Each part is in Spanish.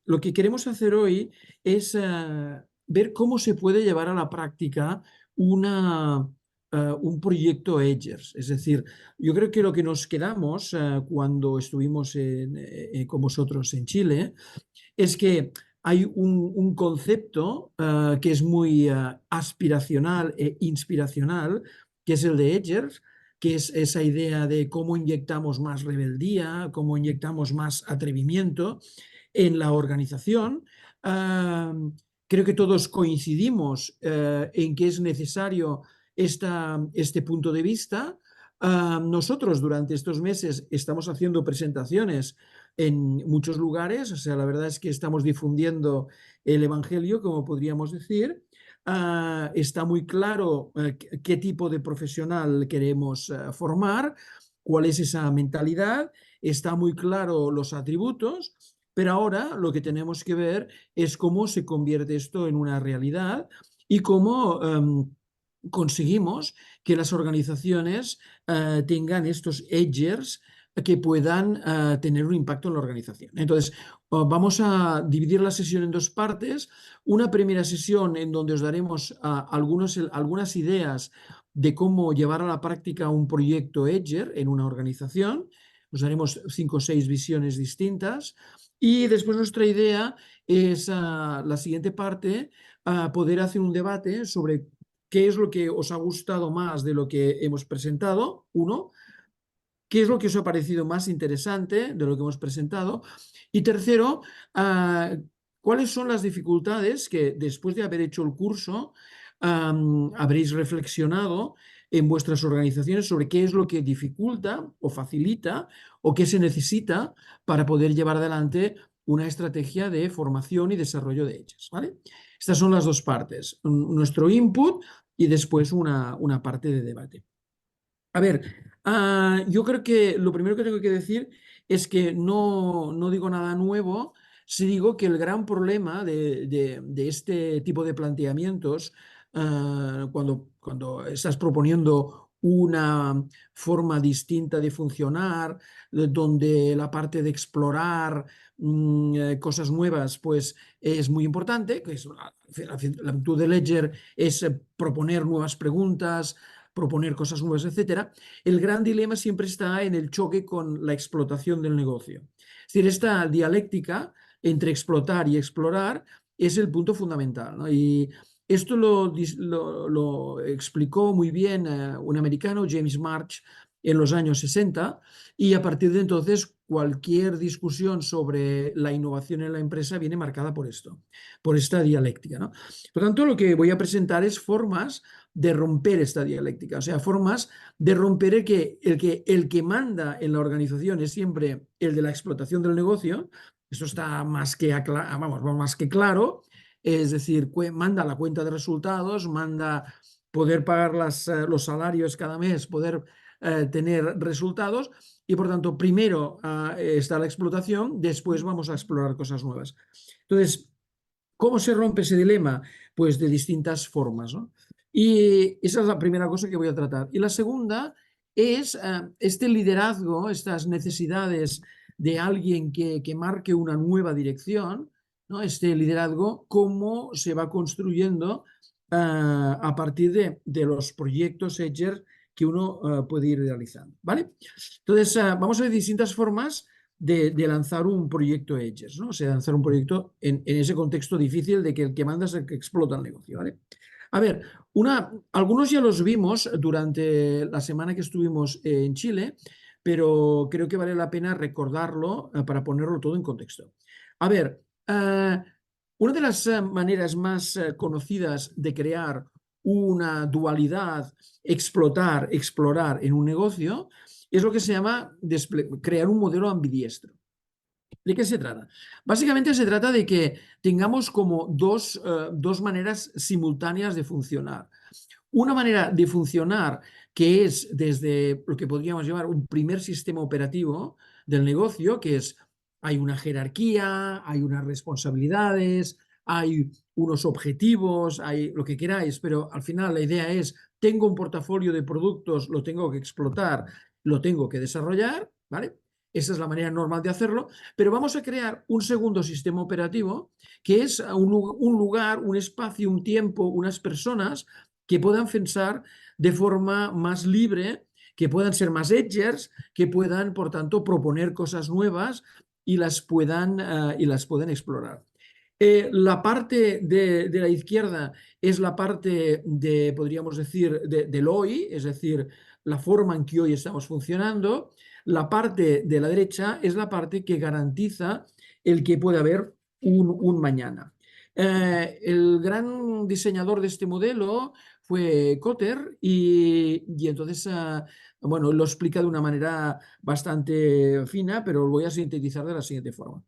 lo que queremos hacer hoy es ver cómo se puede llevar a la práctica un proyecto Edgers. Es decir, yo creo que lo que nos quedamos cuando estuvimos con vosotros en Chile es que hay un concepto que es muy aspiracional e inspiracional, que es el de Edgers, que es esa idea de cómo inyectamos más rebeldía, cómo inyectamos más atrevimiento en la organización. Creo que todos coincidimos en que es necesario este punto de vista. Nosotros durante estos meses estamos haciendo presentaciones en muchos lugares, o sea, la verdad es que estamos difundiendo el Evangelio, como podríamos decir. Está muy claro qué tipo de profesional queremos formar, cuál es esa mentalidad, está muy claro los atributos, pero ahora lo que tenemos que ver es cómo se convierte esto en una realidad y cómo conseguimos que las organizaciones tengan estos edgers que puedan tener un impacto en la organización. Entonces, vamos a dividir la sesión en dos partes. Una primera sesión en donde os daremos algunas ideas de cómo llevar a la práctica un proyecto Edger en una organización. Os daremos 5 o 6 visiones distintas. Y después nuestra idea es la siguiente parte, poder hacer un debate sobre qué es lo que os ha gustado más de lo que hemos presentado, uno, qué es lo que os ha parecido más interesante de lo que hemos presentado, y tercero, cuáles son las dificultades que después de haber hecho el curso habréis reflexionado en vuestras organizaciones sobre qué es lo que dificulta o facilita o qué se necesita para poder llevar adelante una estrategia de formación y desarrollo de ellas, ¿vale? Estas son las dos partes, nuestro input y después una parte de debate. A ver, yo creo que lo primero que tengo que decir es que no digo nada nuevo si digo que el gran problema de este tipo de planteamientos, cuando estás proponiendo una forma distinta de funcionar, donde la parte de explorar cosas nuevas, pues es muy importante, que es la actitud de Ledger es proponer nuevas preguntas, proponer cosas nuevas, etcétera. El gran dilema siempre está en el choque con la explotación del negocio. Es decir, esta dialéctica entre explotar y explorar es el punto fundamental, ¿no? Y esto lo explicó muy bien un americano, James March, en los años 60, y a partir de entonces cualquier discusión sobre la innovación en la empresa viene marcada por esto, por esta dialéctica, ¿no? Por tanto, lo que voy a presentar es formas de romper esta dialéctica, o sea, formas de romper el que manda en la organización es siempre el de la explotación del negocio. Esto está más que claro, es decir, manda la cuenta de resultados, manda poder pagar los salarios cada mes, poder tener resultados, y por tanto primero está la explotación, después vamos a explorar cosas nuevas. Entonces, ¿cómo se rompe ese dilema? Pues de distintas formas, ¿no? Y esa es la primera cosa que voy a tratar. Y la segunda es este liderazgo, estas necesidades de alguien que marque una nueva dirección, ¿no? Este liderazgo, cómo se va construyendo a partir de los proyectos Edger que uno puede ir realizando, ¿vale? Entonces, vamos a ver distintas formas de lanzar un proyecto Edgers, ¿no? O sea, lanzar un proyecto en ese contexto difícil de que el que manda es el que explota el negocio, ¿vale? A ver, algunos ya los vimos durante la semana que estuvimos en Chile, pero creo que vale la pena recordarlo para ponerlo todo en contexto. A ver, una de las maneras más conocidas de crear una dualidad, explotar, explorar en un negocio, es lo que se llama crear un modelo ambidiestro. ¿De qué se trata? Básicamente se trata de que tengamos como dos maneras simultáneas de funcionar. Una manera de funcionar que es desde lo que podríamos llamar un primer sistema operativo del negocio, que es hay una jerarquía, hay unas responsabilidades, hay unos objetivos, hay lo que queráis, pero al final la idea es, tengo un portafolio de productos, lo tengo que explotar, lo tengo que desarrollar, ¿vale? esa es la manera normal de hacerlo, pero vamos a crear un segundo sistema operativo que es un lugar, un espacio, un tiempo, unas personas que puedan pensar de forma más libre, que puedan ser más edgers, que puedan, por tanto, proponer cosas nuevas y las puedan explorar. La parte de la izquierda es la parte de, podríamos decir, del hoy, es decir, la forma en que hoy estamos funcionando. La parte de la derecha es la parte que garantiza el que puede haber un mañana. El gran diseñador de este modelo fue Kotter y entonces, bueno, lo explica de una manera bastante fina, pero lo voy a sintetizar de la siguiente forma.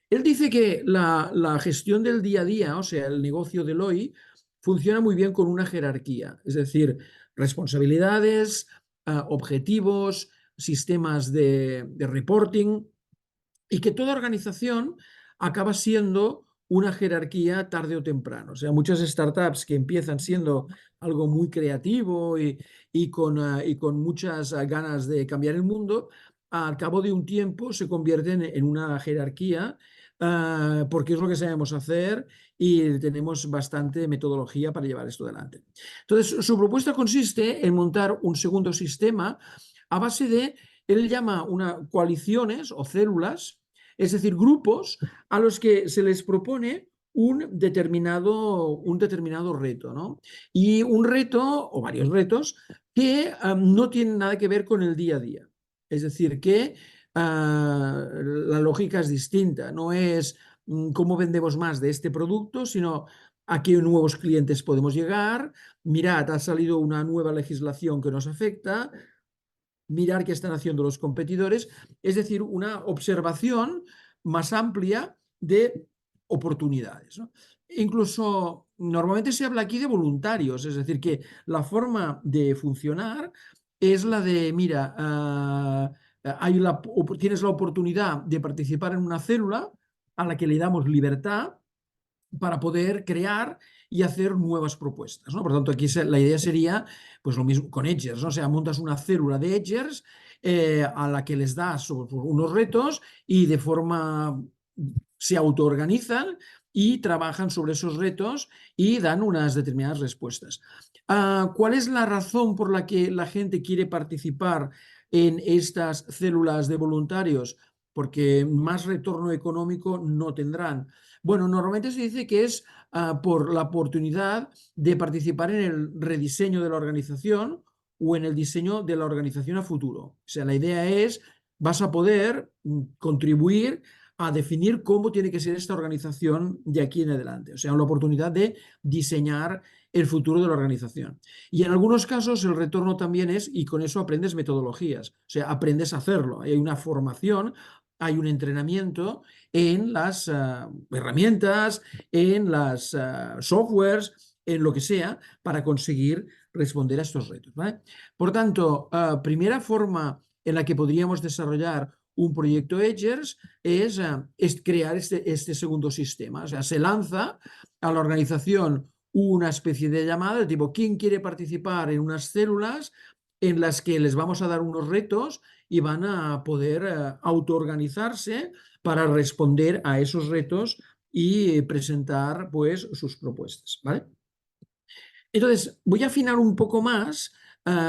Él dice que la gestión del día a día, o sea, el negocio del hoy, funciona muy bien con una jerarquía, es decir, responsabilidades, objetivos, sistemas de reporting, y que toda organización acaba siendo una jerarquía tarde o temprano. O sea, muchas startups que empiezan siendo algo muy creativo y con muchas ganas de cambiar el mundo, al cabo de un tiempo se convierten en una jerarquía porque es lo que sabemos hacer y tenemos bastante metodología para llevar esto adelante. Entonces, su propuesta consiste en montar un segundo sistema a base de, él llama coaliciones o células, es decir, grupos a los que se les propone un determinado reto, ¿no? Y un reto o varios retos que no tienen nada que ver con el día a día. Es decir, que la lógica es distinta, no es cómo vendemos más de este producto, sino a qué nuevos clientes podemos llegar. Mirad, ha salido una nueva legislación que nos afecta, mirar qué están haciendo los competidores, es decir, una observación más amplia de oportunidades, ¿no? Incluso normalmente se habla aquí de voluntarios, es decir, que la forma de funcionar es la de, mira, tienes la oportunidad de participar en una célula a la que le damos libertad para poder crear y hacer nuevas propuestas, ¿no? Por tanto, aquí la idea sería pues lo mismo con Edgers, ¿no? O sea, montas una célula de Edgers a la que les das unos retos y de forma se autoorganizan y trabajan sobre esos retos y dan unas determinadas respuestas. ¿Cuál es la razón por la que la gente quiere participar en estas células de voluntarios? Porque más retorno económico no tendrán. Bueno, normalmente se dice que es por la oportunidad de participar en el rediseño de la organización o en el diseño de la organización a futuro. O sea, la idea es, vas a poder contribuir a definir cómo tiene que ser esta organización de aquí en adelante. O sea, la oportunidad de diseñar el futuro de la organización. Y en algunos casos el retorno también es, y con eso aprendes metodologías, o sea, aprendes a hacerlo. Hay una formación, hay un entrenamiento en las herramientas, en las softwares, en lo que sea, para conseguir responder a estos retos, ¿vale? Por tanto, primera forma en la que podríamos desarrollar un proyecto Edgers es crear este segundo sistema. O sea, se lanza a la organización una especie de llamada de tipo, ¿quién quiere participar en unas células en las que les vamos a dar unos retos y van a poder autoorganizarse para responder a esos retos y presentar pues sus propuestas, ¿vale? Entonces, voy a afinar un poco más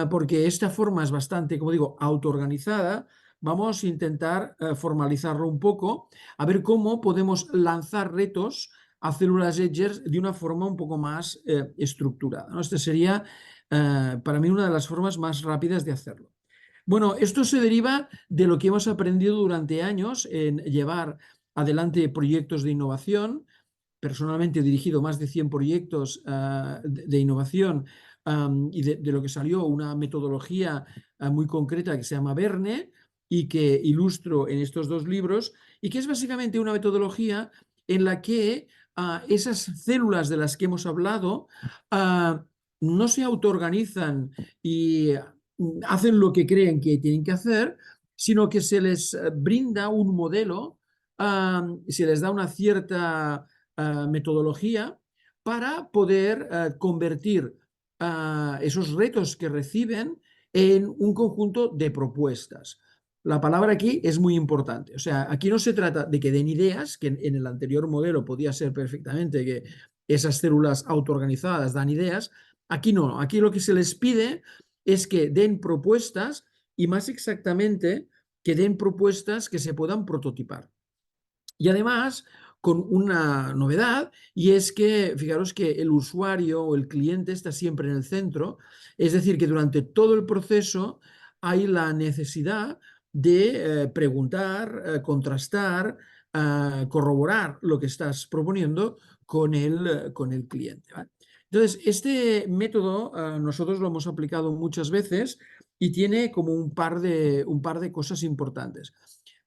porque esta forma es bastante, como digo, autoorganizada. Vamos a intentar formalizarlo un poco, a ver cómo podemos lanzar retos a células Edgers de una forma un poco más estructurada, ¿no? Esta sería para mí una de las formas más rápidas de hacerlo. Bueno, esto se deriva de lo que hemos aprendido durante años en llevar adelante proyectos de innovación. Personalmente he dirigido más de 100 proyectos de innovación y de lo que salió una metodología muy concreta que se llama Verne y que ilustro en estos dos libros y que es básicamente una metodología en la que esas células de las que hemos hablado no se autoorganizan y hacen lo que creen que tienen que hacer, sino que se les brinda un modelo, se les da una cierta metodología para poder convertir esos retos que reciben en un conjunto de propuestas. La palabra aquí es muy importante. O sea, aquí no se trata de que den ideas, que en el anterior modelo podía ser perfectamente que esas células autoorganizadas dan ideas. Aquí no. Aquí lo que se les pide es que den propuestas y más exactamente que den propuestas que se puedan prototipar. Y además, con una novedad, y es que, fijaros que el usuario o el cliente está siempre en el centro, es decir, que durante todo el proceso hay la necesidad de preguntar, contrastar, corroborar lo que estás proponiendo con el cliente. ¿Vale? Entonces, este método nosotros lo hemos aplicado muchas veces y tiene como un par de cosas importantes.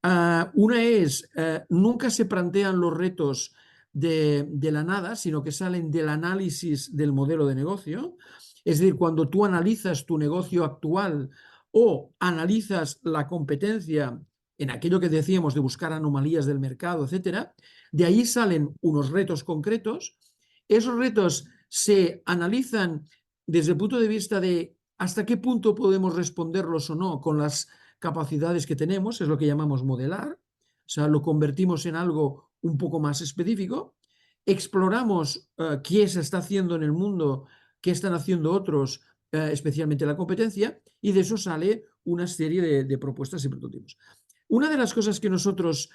Una es, nunca se plantean los retos de la nada, sino que salen del análisis del modelo de negocio. Es decir, cuando tú analizas tu negocio actual o analizas la competencia en aquello que decíamos de buscar anomalías del mercado, etcétera, de ahí salen unos retos concretos. Esos retos se analizan desde el punto de vista de hasta qué punto podemos responderlos o no con las capacidades que tenemos, es lo que llamamos modelar, o sea, lo convertimos en algo un poco más específico, exploramos qué se está haciendo en el mundo, qué están haciendo otros, especialmente la competencia, y de eso sale una serie de propuestas y prototipos. Una de las cosas que nosotros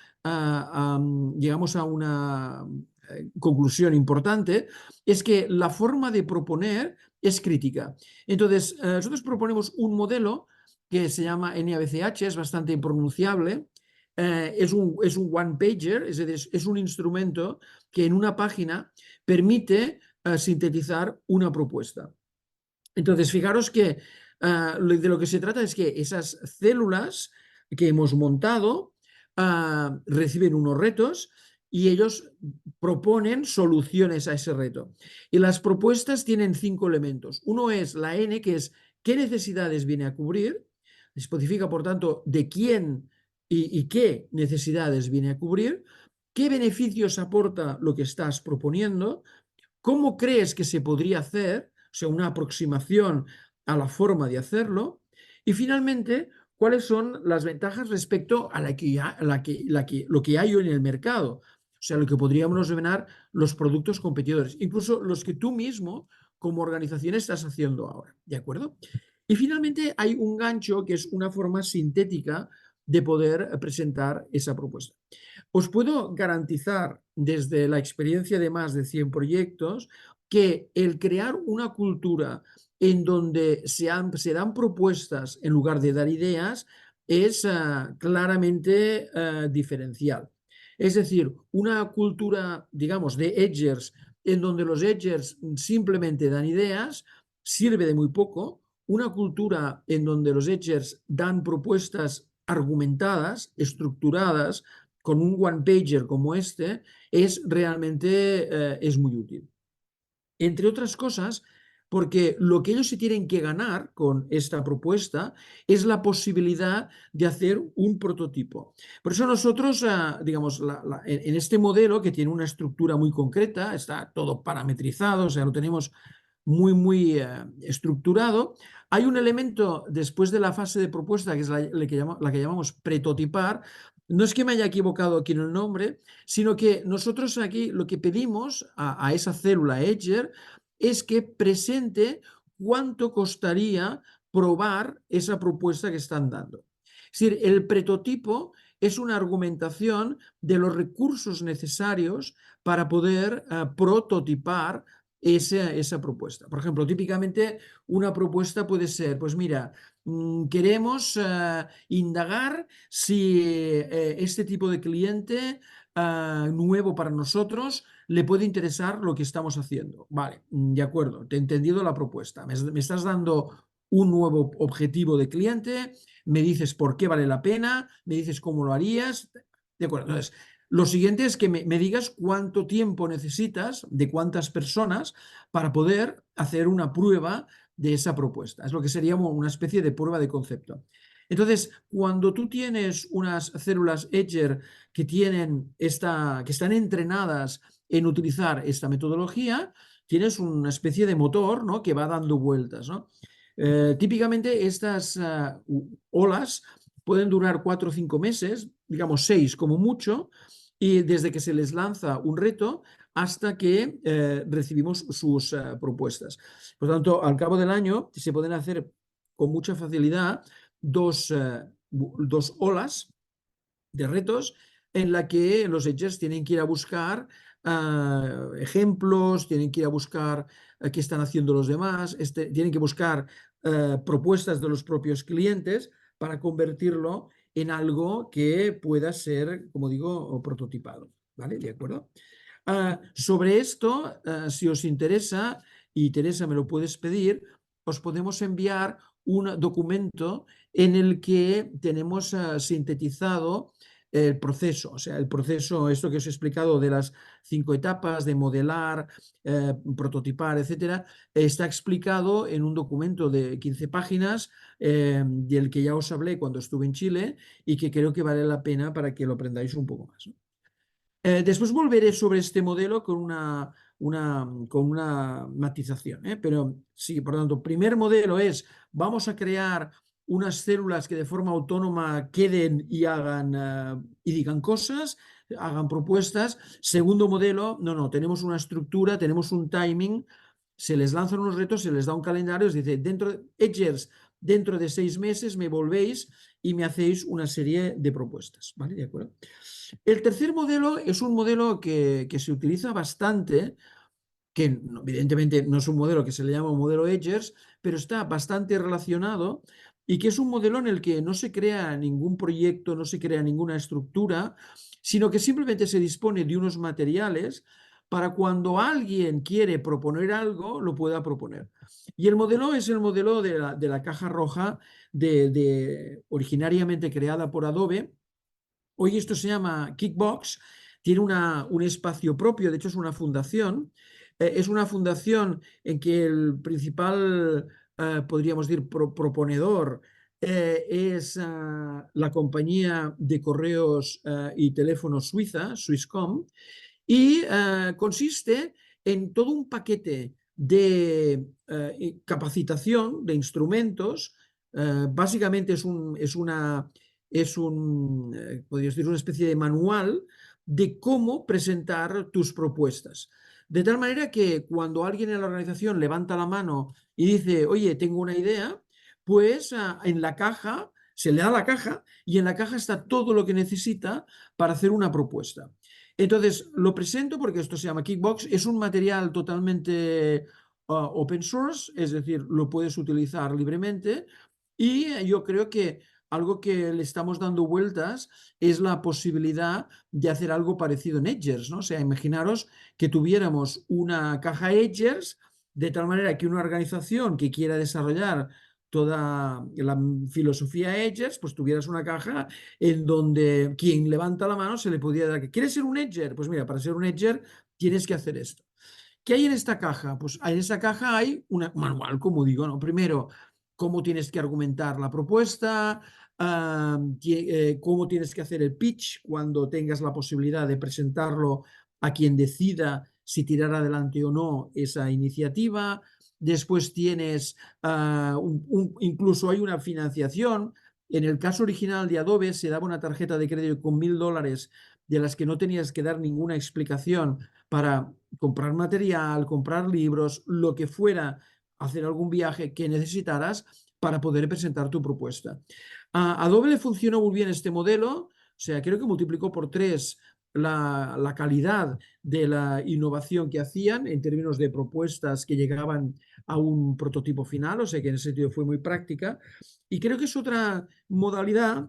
llegamos a una conclusión importante es que la forma de proponer es crítica. Entonces, nosotros proponemos un modelo que se llama NABCH, es bastante impronunciable, es un one-pager, es un instrumento que en una página permite sintetizar una propuesta. Entonces, fijaros que de lo que se trata es que esas células que hemos montado reciben unos retos y ellos proponen soluciones a ese reto. Y las propuestas tienen 5 elementos. Uno es la N, que es qué necesidades viene a cubrir. Especifica, por tanto, de quién y qué necesidades viene a cubrir, qué beneficios aporta lo que estás proponiendo, cómo crees que se podría hacer, o sea, una aproximación a la forma de hacerlo, y finalmente, cuáles son las ventajas respecto a lo que hay hoy en el mercado, o sea, lo que podríamos denominar los productos competidores, incluso los que tú mismo como organización estás haciendo ahora, ¿de acuerdo? Y finalmente hay un gancho que es una forma sintética de poder presentar esa propuesta. Os puedo garantizar desde la experiencia de más de 100 proyectos que el crear una cultura en donde se dan propuestas en lugar de dar ideas es claramente diferencial. Es decir, una cultura, digamos, de edgers, en donde los edgers simplemente dan ideas, sirve de muy poco. Una cultura en donde los edgers dan propuestas argumentadas, estructuradas, con un one-pager como este, es realmente es muy útil. Entre otras cosas, porque lo que ellos se tienen que ganar con esta propuesta es la posibilidad de hacer un prototipo. Por eso nosotros, digamos, en este modelo que tiene una estructura muy concreta, está todo parametrizado, o sea, lo tenemos muy estructurado. Hay un elemento después de la fase de propuesta, que es la que llamamos prototipar. No es que me haya equivocado aquí en el nombre, sino que nosotros aquí lo que pedimos a esa célula Edger es que presente cuánto costaría probar esa propuesta que están dando. Es decir, el prototipo es una argumentación de los recursos necesarios para poder prototipar esa propuesta. Por ejemplo, típicamente una propuesta puede ser, pues mira, queremos indagar si este tipo de cliente nuevo para nosotros le puede interesar lo que estamos haciendo. Vale, de acuerdo, te he entendido la propuesta. Me estás dando un nuevo objetivo de cliente, me dices por qué vale la pena, me dices cómo lo harías. De acuerdo, entonces, lo siguiente es que me digas cuánto tiempo necesitas, de cuántas personas, para poder hacer una prueba de esa propuesta. Es lo que sería una especie de prueba de concepto. Entonces, cuando tú tienes unas células Edger que están entrenadas en utilizar esta metodología, tienes una especie de motor, ¿no?, que va dando vueltas, ¿no? Típicamente estas olas pueden durar 4 o 5 meses, digamos 6 como mucho, y desde que se les lanza un reto hasta que recibimos sus propuestas. Por lo tanto, al cabo del año se pueden hacer con mucha facilidad dos olas de retos en la que los edgers tienen que ir a buscar ejemplos, tienen que ir a buscar qué están haciendo los demás, tienen que buscar propuestas de los propios clientes para convertirlo en algo que pueda ser, como digo, prototipado. ¿Vale? ¿De acuerdo? Sobre esto, si os interesa, y Teresa me lo puedes pedir, os podemos enviar un documento en el que tenemos sintetizado el proceso, o sea, el proceso, esto que os he explicado de las 5 etapas de modelar, prototipar, etcétera, está explicado en un documento de 15 páginas del que ya os hablé cuando estuve en Chile y que creo que vale la pena para que lo aprendáis un poco más, ¿no? Después volveré sobre este modelo con una matización, ¿eh? Pero sí, por lo tanto, primer modelo es, vamos a crear unas células que de forma autónoma queden y hagan y digan cosas, hagan propuestas. Segundo modelo, no, tenemos una estructura, tenemos un timing, se les lanzan unos retos, se les da un calendario, se dice, Edgers, dentro de 6 meses me volvéis y me hacéis una serie de propuestas, ¿vale? ¿De acuerdo? El tercer modelo es un modelo que se utiliza bastante, que evidentemente no es un modelo que se le llama modelo Edgers, pero está bastante relacionado y que es un modelo en el que no se crea ningún proyecto, no se crea ninguna estructura, sino que simplemente se dispone de unos materiales para cuando alguien quiere proponer algo, lo pueda proponer. Y el modelo es el modelo de la caja roja originariamente creada por Adobe. Hoy esto se llama Kickbox, tiene un espacio propio, de hecho es una fundación. Es una fundación en que el principal, podríamos decir, proponedor es la compañía de correos y teléfonos suiza, Swisscom, y consiste en todo un paquete de capacitación de instrumentos. Básicamente podrías decir, una especie de manual de cómo presentar tus propuestas. De tal manera que cuando alguien en la organización levanta la mano y dice, oye, tengo una idea, pues en la caja, se le da la caja y en la caja está todo lo que necesita para hacer una propuesta. Entonces, lo presento porque esto se llama Kickbox, es un material totalmente open source, es decir, lo puedes utilizar libremente y yo creo que algo que le estamos dando vueltas es la posibilidad de hacer algo parecido en Edgers, ¿no? O sea, imaginaros que tuviéramos una caja Edgers de tal manera que una organización que quiera desarrollar toda la filosofía Edgers, pues tuvieras una caja en donde quien levanta la mano se le podía dar, ¿quieres ser un Edger? Pues mira, para ser un Edger tienes que hacer esto. ¿Qué hay en esta caja? Pues en esa caja hay un manual, como digo, ¿no? Primero, cómo tienes que argumentar la propuesta, cómo tienes que hacer el pitch cuando tengas la posibilidad de presentarlo a quien decida si tirar adelante o no esa iniciativa. Después tienes, incluso hay una financiación. En el caso original de Adobe se daba una tarjeta de crédito con $1000 de las que no tenías que dar ninguna explicación para comprar material, comprar libros, lo que fuera, hacer algún viaje que necesitaras para poder presentar tu propuesta. A Adobe le funcionó muy bien este modelo, o sea, creo que multiplicó por 3 la calidad de la innovación que hacían en términos de propuestas que llegaban a un prototipo final, o sea que en ese sentido fue muy práctica. Y creo que es otra modalidad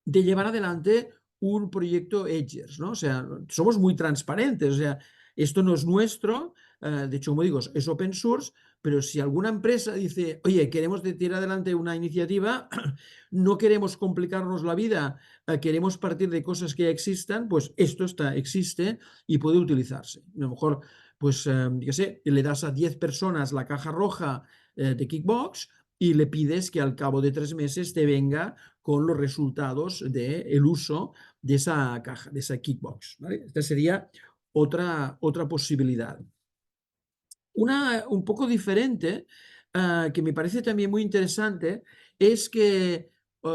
de llevar adelante un proyecto Edgers, ¿no? O sea, somos muy transparentes, o sea, esto no es nuestro, de hecho, como digo, es open source, pero si alguna empresa dice, oye, queremos tirar adelante una iniciativa, no queremos complicarnos la vida, queremos partir de cosas que ya existan, pues esto existe y puede utilizarse. A lo mejor, pues, yo sé, le das a 10 personas la caja roja de Kickbox y le pides que al cabo de 3 meses te venga con los resultados del uso de esa caja, de esa Kickbox, ¿vale? Esta sería otra posibilidad. Una un poco diferente, que me parece también muy interesante, es que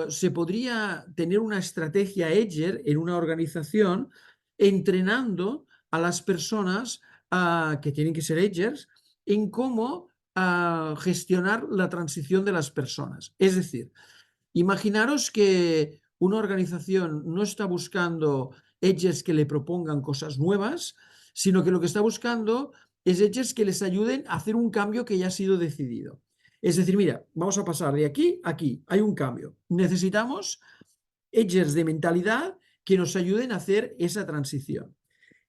se podría tener una estrategia Edger en una organización entrenando a las personas que tienen que ser Edgers en cómo gestionar la transición de las personas. Es decir, imaginaros que una organización no está buscando edges que le propongan cosas nuevas, sino que lo que está buscando es edges que les ayuden a hacer un cambio que ya ha sido decidido. Es decir, mira, vamos a pasar de aquí a aquí, hay un cambio. Necesitamos edges de mentalidad que nos ayuden a hacer esa transición.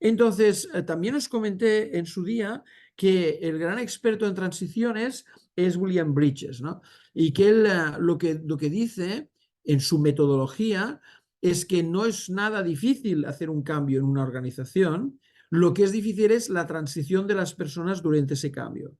Entonces, también os comenté en su día que el gran experto en transiciones es William Bridges, ¿no? Y que él lo que dice en su metodología es que no es nada difícil hacer un cambio en una organización, lo que es difícil es la transición de las personas durante ese cambio.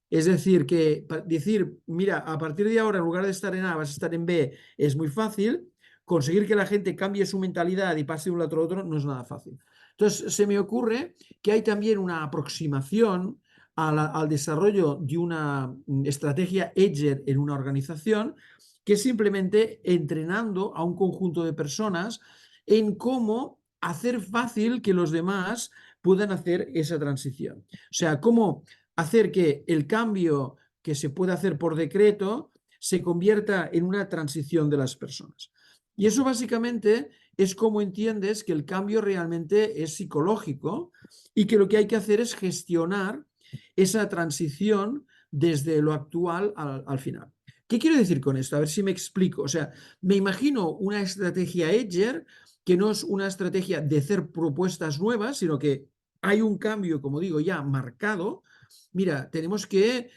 Es decir, que decir, mira, a partir de ahora, en lugar de estar en A, vas a estar en B, es muy fácil. Conseguir que la gente cambie su mentalidad y pase de un lado a otro no es nada fácil. Entonces, se me ocurre que hay también una aproximación al desarrollo de una estrategia Edger en una organización, que es simplemente entrenando a un conjunto de personas en cómo hacer fácil que los demás puedan hacer esa transición. O sea, cómo hacer que el cambio que se puede hacer por decreto se convierta en una transición de las personas. Y eso básicamente es como entiendes que el cambio realmente es psicológico y que lo que hay que hacer es gestionar esa transición desde lo actual al final. ¿Qué quiero decir con esto? A ver si me explico. O sea, me imagino una estrategia Edger que no es una estrategia de hacer propuestas nuevas, sino que hay un cambio, como digo, ya marcado. Mira, tenemos que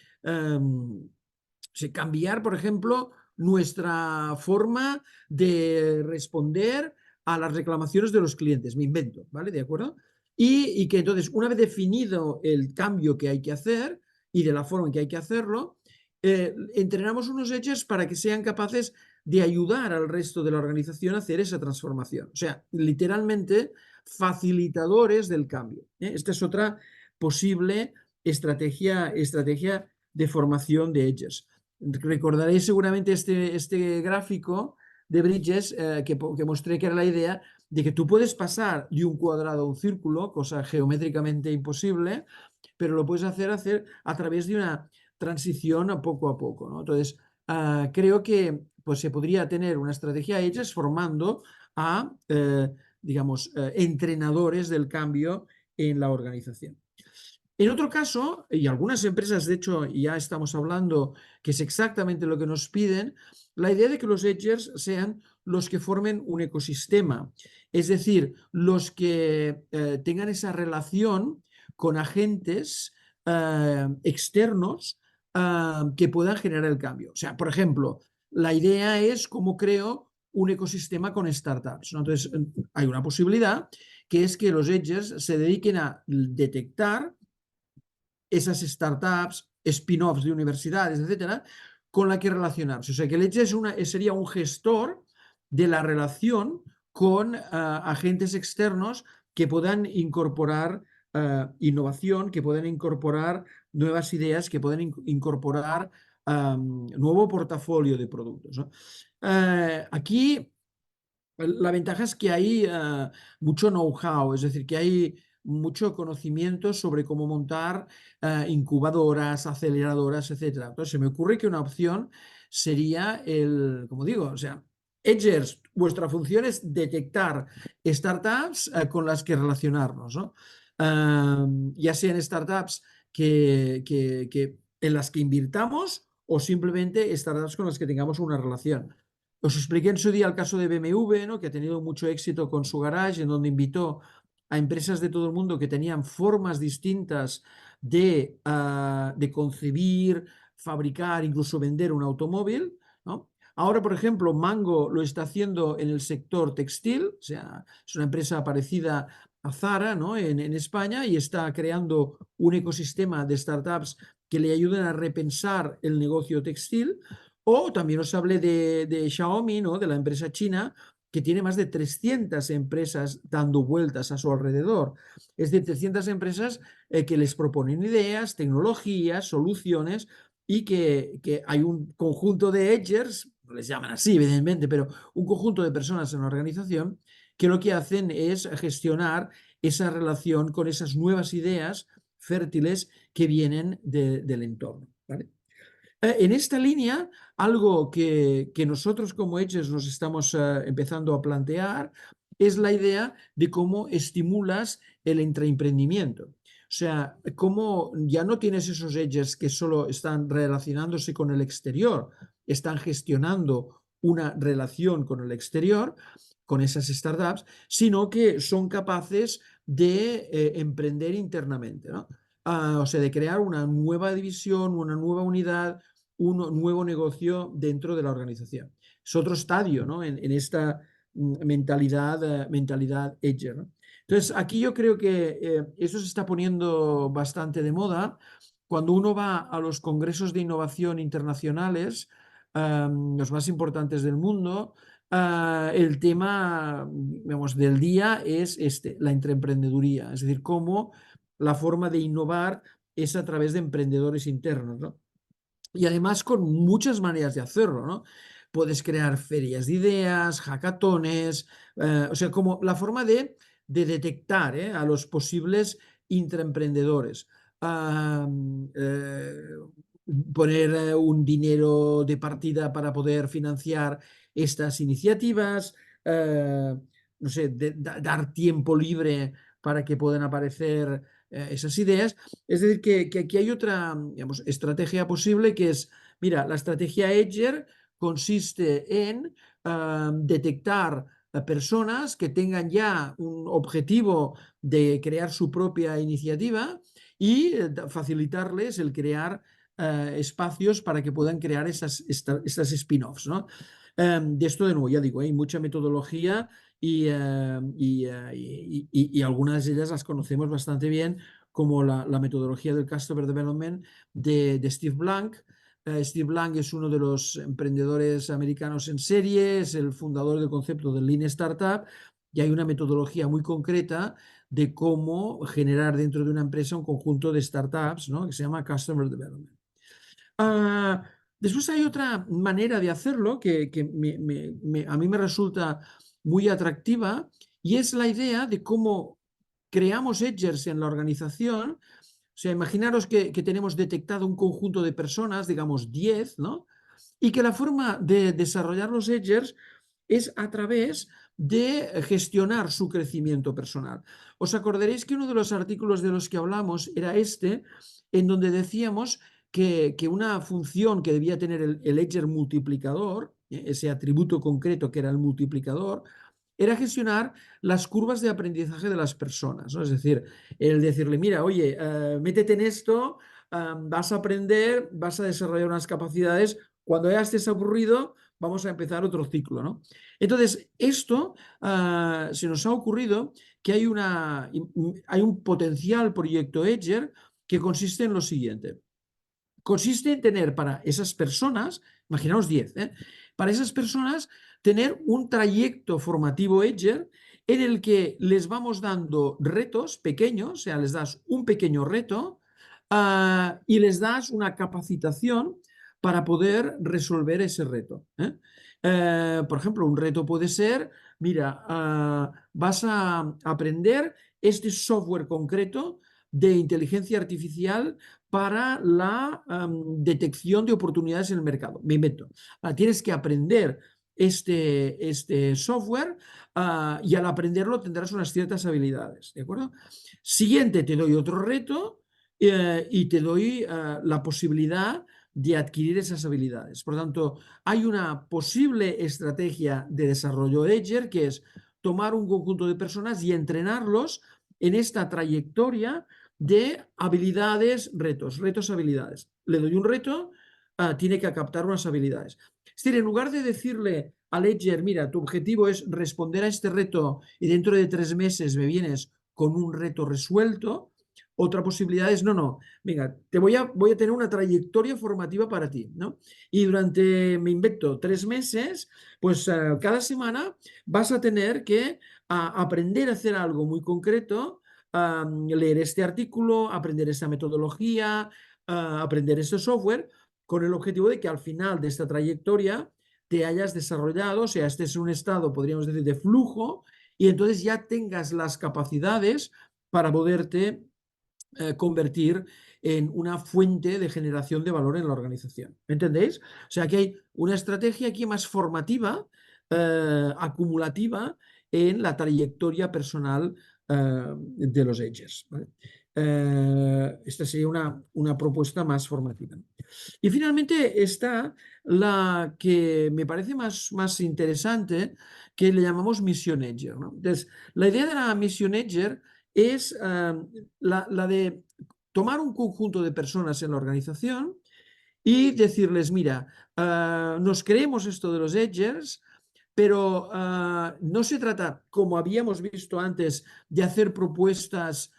cambiar, por ejemplo, nuestra forma de responder a las reclamaciones de los clientes. Me invento, ¿vale? ¿De acuerdo? Y que entonces, una vez definido el cambio que hay que hacer y de la forma en que hay que hacerlo, entrenamos unos edgers para que sean capaces de ayudar al resto de la organización a hacer esa transformación. O sea, literalmente facilitadores del cambio. Esta es otra posible estrategia de formación de edgers. Recordaréis seguramente este gráfico de Bridges que mostré que era la idea de que tú puedes pasar de un cuadrado a un círculo, cosa geométricamente imposible, pero lo puedes hacer a través de una transición poco a poco, ¿no? Entonces, creo que pues, se podría tener una estrategia Edges formando a, digamos, entrenadores del cambio en la organización. En otro caso, y algunas empresas, de hecho, ya estamos hablando que es exactamente lo que nos piden, la idea de que los edgers sean los que formen un ecosistema, es decir, los que tengan esa relación con agentes externos que puedan generar el cambio. O sea, por ejemplo, la idea es cómo creo un ecosistema con startups, ¿no? Entonces, hay una posibilidad que es que los edgers se dediquen a detectar esas startups, spin-offs de universidades, etcétera, con la que relacionarse. O sea, que el Edge sería un gestor de la relación con agentes externos que puedan incorporar innovación, que puedan incorporar nuevas ideas, que puedan incorporar nuevo portafolio de productos, ¿no? Aquí la ventaja es que hay mucho know-how, es decir, que hay mucho conocimiento sobre cómo montar incubadoras, aceleradoras, etcétera. Entonces, se me ocurre que una opción sería como digo, o sea, Edgers, vuestra función es detectar startups con las que relacionarnos, ¿no? Ya sean startups en las que invirtamos o simplemente startups con las que tengamos una relación. Os expliqué en su día el caso de BMW, ¿no? Que ha tenido mucho éxito con su garage, en donde invitó a empresas de todo el mundo que tenían formas distintas de concebir, fabricar, incluso vender un automóvil, ¿no? Ahora, por ejemplo, Mango lo está haciendo en el sector textil, o sea, es una empresa parecida a Zara, ¿no? en España, y está creando un ecosistema de startups que le ayuden a repensar el negocio textil. O también os hablé de Xiaomi, ¿no? De la empresa china, que tiene más de 300 empresas dando vueltas a su alrededor. Es decir, 300 empresas que les proponen ideas, tecnologías, soluciones y que hay un conjunto de edgers no les llaman así, evidentemente, pero un conjunto de personas en la organización que lo que hacen es gestionar esa relación con esas nuevas ideas fértiles que vienen del entorno. ¿Vale? En esta línea, algo que nosotros como Edges nos estamos empezando a plantear es la idea de cómo estimulas el intraemprendimiento. O sea, cómo ya no tienes esos Edges que solo están relacionándose con el exterior, están gestionando una relación con el exterior, con esas startups, sino que son capaces de emprender internamente, ¿no? O sea, de crear una nueva división, una nueva unidad, un nuevo negocio dentro de la organización. Es otro estadio, ¿no? En esta mentalidad Edger, ¿no? Entonces, aquí yo creo que eso se está poniendo bastante de moda. Cuando uno va a los congresos de innovación internacionales, los más importantes del mundo, el tema, digamos, del día es la intraemprendeduría, es decir, cómo la forma de innovar es a través de emprendedores internos, ¿no? Y además con muchas maneras de hacerlo, ¿no? Puedes crear ferias de ideas, hackatones, o sea, como la forma de detectar a los posibles intraemprendedores. Ah, eh, poner un dinero de partida para poder financiar estas iniciativas, no sé, dar tiempo libre para que puedan aparecer esas ideas. Es decir, que aquí hay otra, digamos, estrategia posible que es, mira, la estrategia Edger consiste en detectar a personas que tengan ya un objetivo de crear su propia iniciativa y facilitarles el crear espacios para que puedan crear estas spin-offs, ¿no? De esto, de nuevo, ya digo, hay mucha metodología y algunas de ellas las conocemos bastante bien, como la metodología del Customer Development de Steve Blank. Steve Blank es uno de los emprendedores americanos en serie, es el fundador del concepto del Lean Startup, y hay una metodología muy concreta de cómo generar dentro de una empresa un conjunto de startups, ¿no? Que se llama Customer Development. Ah, después hay otra manera de hacerlo que a mí me resulta muy atractiva, y es la idea de cómo creamos edgers en la organización. O sea, imaginaros que tenemos detectado un conjunto de personas, digamos 10, ¿no? Y que la forma de desarrollar los edgers es a través de gestionar su crecimiento personal. Os acordaréis que uno de los artículos de los que hablamos era en donde decíamos que una función que debía tener el edger multiplicador, ese atributo concreto que era el multiplicador, era gestionar las curvas de aprendizaje de las personas, ¿no? Es decir, el decirle, mira, oye, métete en esto, vas a aprender, vas a desarrollar unas capacidades, cuando ya estés aburrido, vamos a empezar otro ciclo, ¿no? Entonces, esto se nos ha ocurrido que hay un potencial proyecto Edger que consiste en lo siguiente. Consiste en tener para esas personas, imaginaos 10, para esas personas, tener un trayecto formativo Edger en el que les vamos dando retos pequeños, o sea, les das un pequeño reto y les das una capacitación para poder resolver ese reto. Por ejemplo, un reto puede ser, mira, vas a aprender este software concreto de inteligencia artificial para la detección de oportunidades en el mercado. Me invento. Tienes que aprender este software y al aprenderlo tendrás unas ciertas habilidades. ¿De acuerdo? Siguiente, te doy otro reto y te doy la posibilidad de adquirir esas habilidades. Por lo tanto, hay una posible estrategia de desarrollo Edger que es tomar un conjunto de personas y entrenarlos en esta trayectoria de habilidades, retos, habilidades. Le doy un reto, tiene que captar unas habilidades. Es decir, en lugar de decirle a Ledger, mira, tu objetivo es responder a este reto y dentro de 3 meses me vienes con un reto resuelto, otra posibilidad es, no, venga, voy a tener una trayectoria formativa para ti, ¿no? Y durante, me invento, 3 meses, pues cada semana vas a tener que aprender a hacer algo muy concreto, leer este artículo, aprender esta metodología, aprender este software, con el objetivo de que al final de esta trayectoria te hayas desarrollado, o sea, este es un estado, podríamos decir, de flujo, y entonces ya tengas las capacidades para poderte convertir en una fuente de generación de valor en la organización. ¿Me entendéis? O sea que hay una estrategia aquí más formativa, acumulativa, en la trayectoria personal de los Edgers. ¿Vale? Esta sería una propuesta más formativa. Y finalmente está la que me parece más interesante, que le llamamos Mission Edger, ¿no? Entonces, la idea de la Mission Edger es la de tomar un conjunto de personas en la organización y decirles, mira, nos creemos esto de los Edgers, pero no se trata, como habíamos visto antes, de hacer propuestas,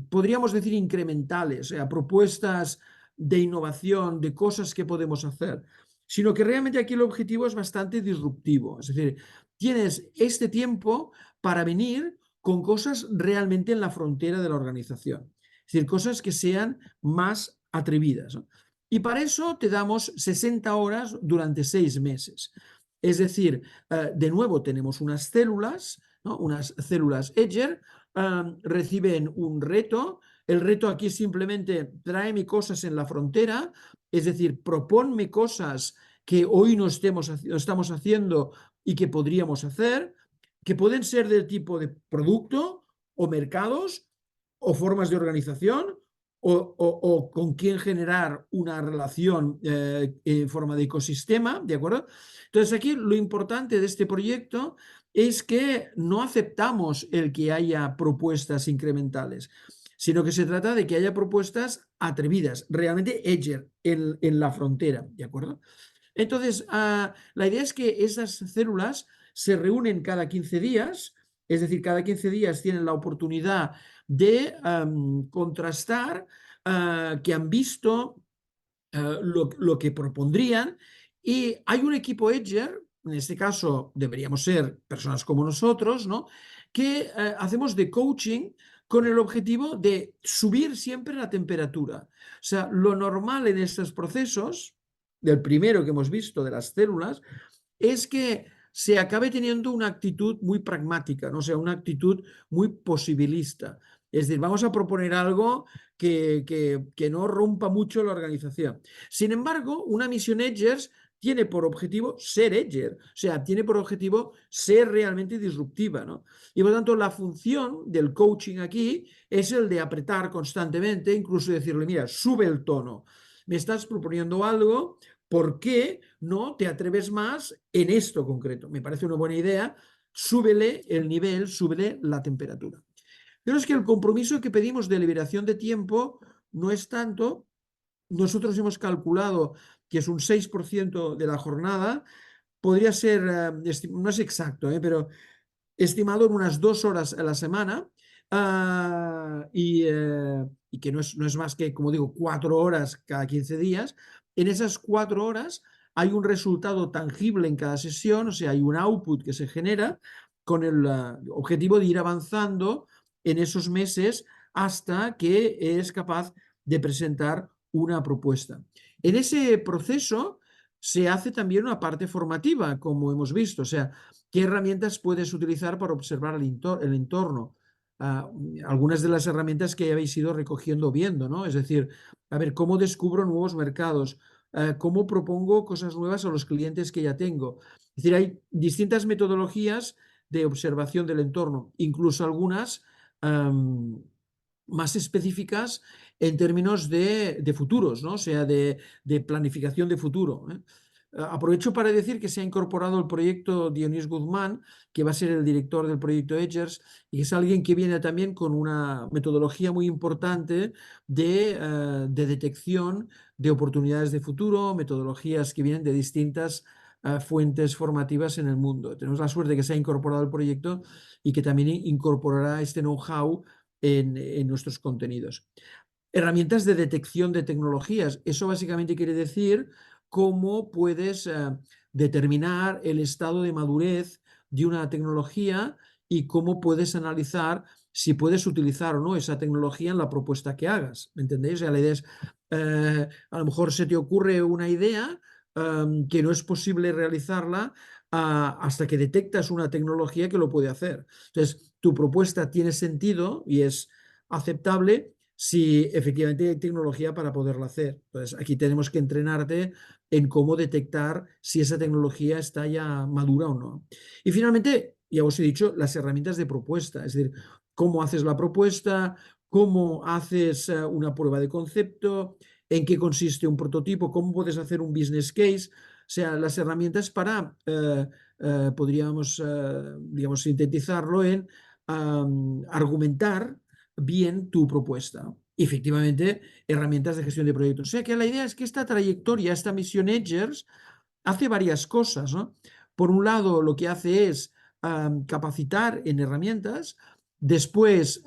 podríamos decir, incrementales, o sea, propuestas de innovación, de cosas que podemos hacer, sino que realmente aquí el objetivo es bastante disruptivo. Es decir, tienes este tiempo para venir con cosas realmente en la frontera de la organización. Es decir, cosas que sean más atrevidas, ¿no? Y para eso te damos 60 horas durante 6 meses. Es decir, de nuevo tenemos unas células, ¿no? Unas células Edger, reciben un reto. El reto aquí simplemente tráeme cosas en la frontera, es decir, proponme cosas que hoy no estamos haciendo y que podríamos hacer, que pueden ser del tipo de producto o mercados o formas de organización o con quién generar una relación en forma de ecosistema, ¿de acuerdo? Entonces aquí lo importante de este proyecto es que no aceptamos el que haya propuestas incrementales, sino que se trata de que haya propuestas atrevidas, realmente edger en la frontera, ¿de acuerdo? Entonces, la idea es que esas células se reúnen cada 15 días, es decir, cada 15 días tienen la oportunidad de contrastar que han visto lo que propondrían, y hay un equipo Edger, en este caso deberíamos ser personas como nosotros, ¿no? Que hacemos de coaching con el objetivo de subir siempre la temperatura. O sea, lo normal en estos procesos, del primero que hemos visto de las células, es que se acabe teniendo una actitud muy pragmática, ¿no? O sea, una actitud muy posibilista. Es decir, vamos a proponer algo que no rompa mucho la organización. Sin embargo, una misión Edgers tiene por objetivo ser Edger, o sea, tiene por objetivo ser realmente disruptiva, ¿no? Y por lo tanto, la función del coaching aquí es el de apretar constantemente, incluso decirle, mira, sube el tono, me estás proponiendo algo, ¿por qué no te atreves más en esto concreto? Me parece una buena idea, súbele el nivel, súbele la temperatura. Pero es que el compromiso que pedimos de liberación de tiempo no es tanto. Nosotros hemos calculado que es un 6% de la jornada, podría ser, no es exacto, pero estimado en unas 2 horas a la semana, y que no es más que, como digo, 4 horas cada 15 días. En esas 4 horas hay un resultado tangible en cada sesión, o sea, hay un output que se genera con el objetivo de ir avanzando en esos meses hasta que es capaz de presentar una propuesta. En ese proceso se hace también una parte formativa, como hemos visto, o sea, ¿qué herramientas puedes utilizar para observar el entorno? Algunas de las herramientas que habéis ido recogiendo viendo, ¿no? Es decir, a ver, ¿cómo descubro nuevos mercados? ¿Cómo propongo cosas nuevas a los clientes que ya tengo? Es decir, hay distintas metodologías de observación del entorno, incluso algunas más específicas en términos de futuros, ¿no? O sea, de planificación de futuro, ¿eh? Aprovecho para decir que se ha incorporado el proyecto Dionís Guzmán, que va a ser el director del proyecto Edgers, y es alguien que viene también con una metodología muy importante de detección de oportunidades de futuro, metodologías que vienen de distintas fuentes formativas en el mundo. Tenemos la suerte de que se ha incorporado el proyecto y que también incorporará este know-how en nuestros contenidos. Herramientas de detección de tecnologías. Eso básicamente quiere decir cómo puedes determinar el estado de madurez de una tecnología y cómo puedes analizar si puedes utilizar o no esa tecnología en la propuesta que hagas. ¿Me entendéis? O sea, la idea es, a lo mejor se te ocurre una idea que no es posible realizarla hasta que detectas una tecnología que lo puede hacer. Entonces, tu propuesta tiene sentido y es aceptable si efectivamente hay tecnología para poderla hacer. Entonces, aquí tenemos que entrenarte en cómo detectar si esa tecnología está ya madura o no. Y finalmente, ya os he dicho, las herramientas de propuesta, es decir, cómo haces la propuesta, cómo haces una prueba de concepto, en qué consiste un prototipo, cómo puedes hacer un business case, o sea, las herramientas para, podríamos, digamos, sintetizarlo en argumentar bien tu propuesta. Y efectivamente, herramientas de gestión de proyectos. O sea que la idea es que esta trayectoria, esta misión Edgers, hace varias cosas, ¿no? Por un lado, lo que hace es capacitar en herramientas, después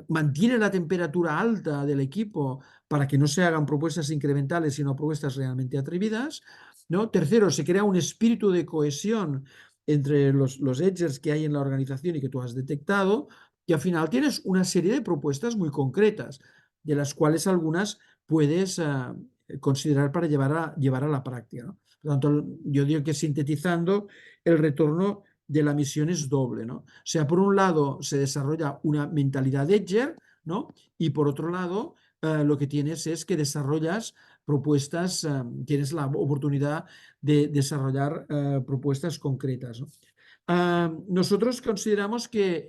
mantiene la temperatura alta del equipo para que no se hagan propuestas incrementales, sino propuestas realmente atrevidas, ¿no? Tercero, se crea un espíritu de cohesión entre los edgers que hay en la organización y que tú has detectado, y al final tienes una serie de propuestas muy concretas, de las cuales algunas puedes considerar para llevar a la práctica, ¿no? Por lo tanto, yo digo que sintetizando, el retorno de la misión es doble, ¿no? O sea, por un lado se desarrolla una mentalidad edger, ¿no? Y por otro lado, lo que tienes es que desarrollas propuestas, tienes la oportunidad de desarrollar propuestas concretas, ¿no? Nosotros consideramos que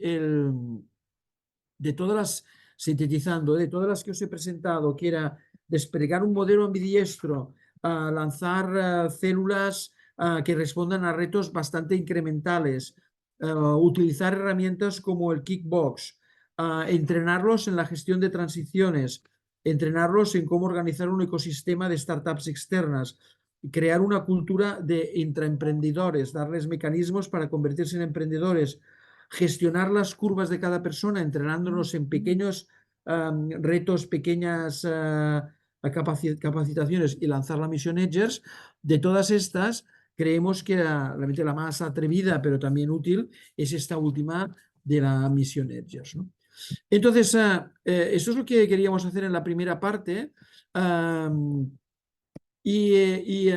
de todas las, sintetizando, de todas las que os he presentado, que era desplegar un modelo ambidiestro, lanzar células que respondan a retos bastante incrementales, utilizar herramientas como el Kickbox, entrenarlos en la gestión de transiciones, entrenarlos en cómo organizar un ecosistema de startups externas, crear una cultura de intraemprendedores, darles mecanismos para convertirse en emprendedores, gestionar las curvas de cada persona, entrenándonos en pequeños retos, pequeñas capacitaciones y lanzar la misión Edgers. De todas estas, creemos que realmente la más atrevida, pero también útil, es esta última de la misión Edgers, ¿no? Entonces, esto es lo que queríamos hacer en la primera parte. Y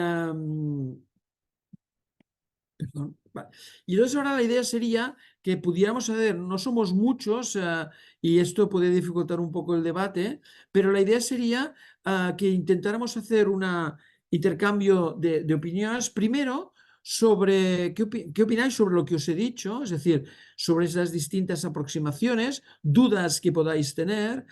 perdón. Vale. Y entonces ahora la idea sería que pudiéramos hacer, no somos muchos y esto puede dificultar un poco el debate, pero la idea sería que intentáramos hacer un intercambio de opiniones, primero sobre qué opináis sobre lo que os he dicho, es decir, sobre esas distintas aproximaciones, dudas que podáis tener,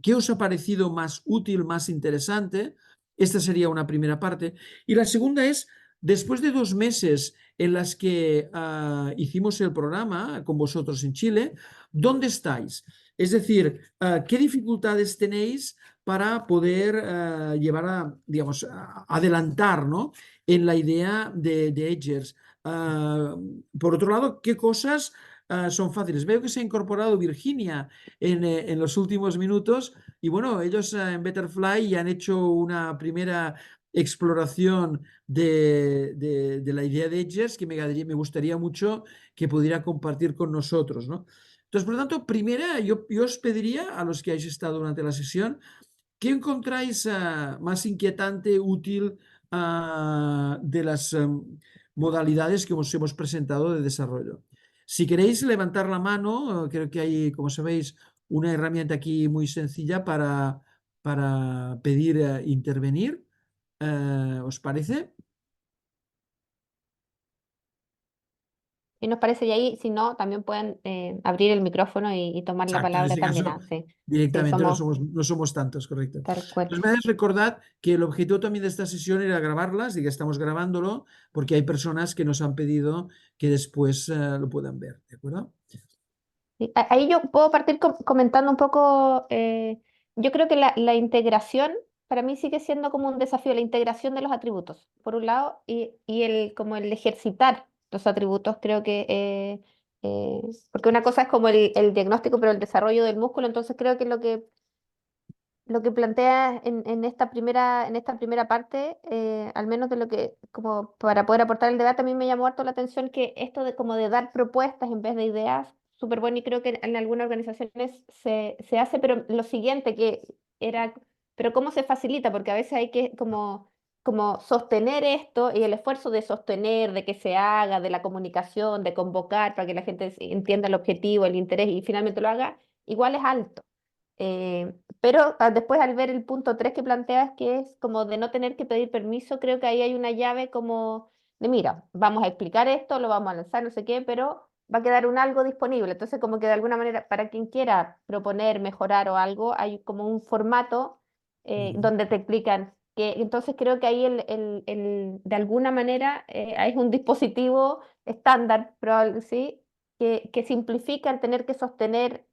qué os ha parecido más útil, más interesante. Esta sería una primera parte. Y la segunda es, después de 2 meses en las que hicimos el programa con vosotros en Chile, ¿dónde estáis? Es decir, ¿qué dificultades tenéis para poder llevar digamos, adelantar, ¿no? En la idea de Edgers? Por otro lado, ¿qué cosas son fáciles? Veo que se ha incorporado Virginia en los últimos minutos y bueno, ellos en Betterfly ya han hecho una primera exploración de la idea de Edgers que me gustaría mucho que pudiera compartir con nosotros, ¿no? Entonces, por lo tanto, primera, yo os pediría a los que hayáis estado durante la sesión, ¿qué encontráis más inquietante, útil de las modalidades que os hemos presentado de desarrollo? Si queréis levantar la mano, creo que hay, como sabéis, una herramienta aquí muy sencilla para pedir intervenir. ¿Os parece? Y nos parece, y ahí, si no, también pueden abrir el micrófono y tomar la Exacto, en palabra este también. caso Sí, sí, directamente somos no somos tantos, correcto. tal cual. Entonces me haces recordar que el objetivo también de esta sesión era grabarlas y que estamos grabándolo porque hay personas que nos han pedido que después lo puedan ver, ¿de acuerdo? Sí, ahí yo puedo partir comentando un poco, yo creo que la integración para mí sigue siendo como un desafío, la integración de los atributos, por un lado, y como el ejercitar los atributos, creo que, porque una cosa es como el diagnóstico, pero el desarrollo del músculo, entonces creo que lo que plantea en esta primera parte, al menos de lo que, como para poder aportar el debate, a mí me llamó harto la atención que esto de como de dar propuestas en vez de ideas, súper bueno, y creo que en algunas organizaciones se hace, pero lo siguiente que era, pero ¿cómo se facilita? Porque a veces hay que como como sostener esto y el esfuerzo de sostener, de que se haga, de la comunicación, de convocar para que la gente entienda el objetivo, el interés y finalmente lo haga, igual es alto. Pero después al ver el punto 3 que planteas, que es como de no tener que pedir permiso, creo que ahí hay una llave como de, mira, vamos a explicar esto, lo vamos a lanzar, no sé qué, pero va a quedar un algo disponible. Entonces, como que de alguna manera, para quien quiera proponer, mejorar o algo, hay como un formato Ujú. donde te explican que entonces creo que ahí de alguna manera es un dispositivo estándar, probable, ¿sí? Que simplifica el tener que sostener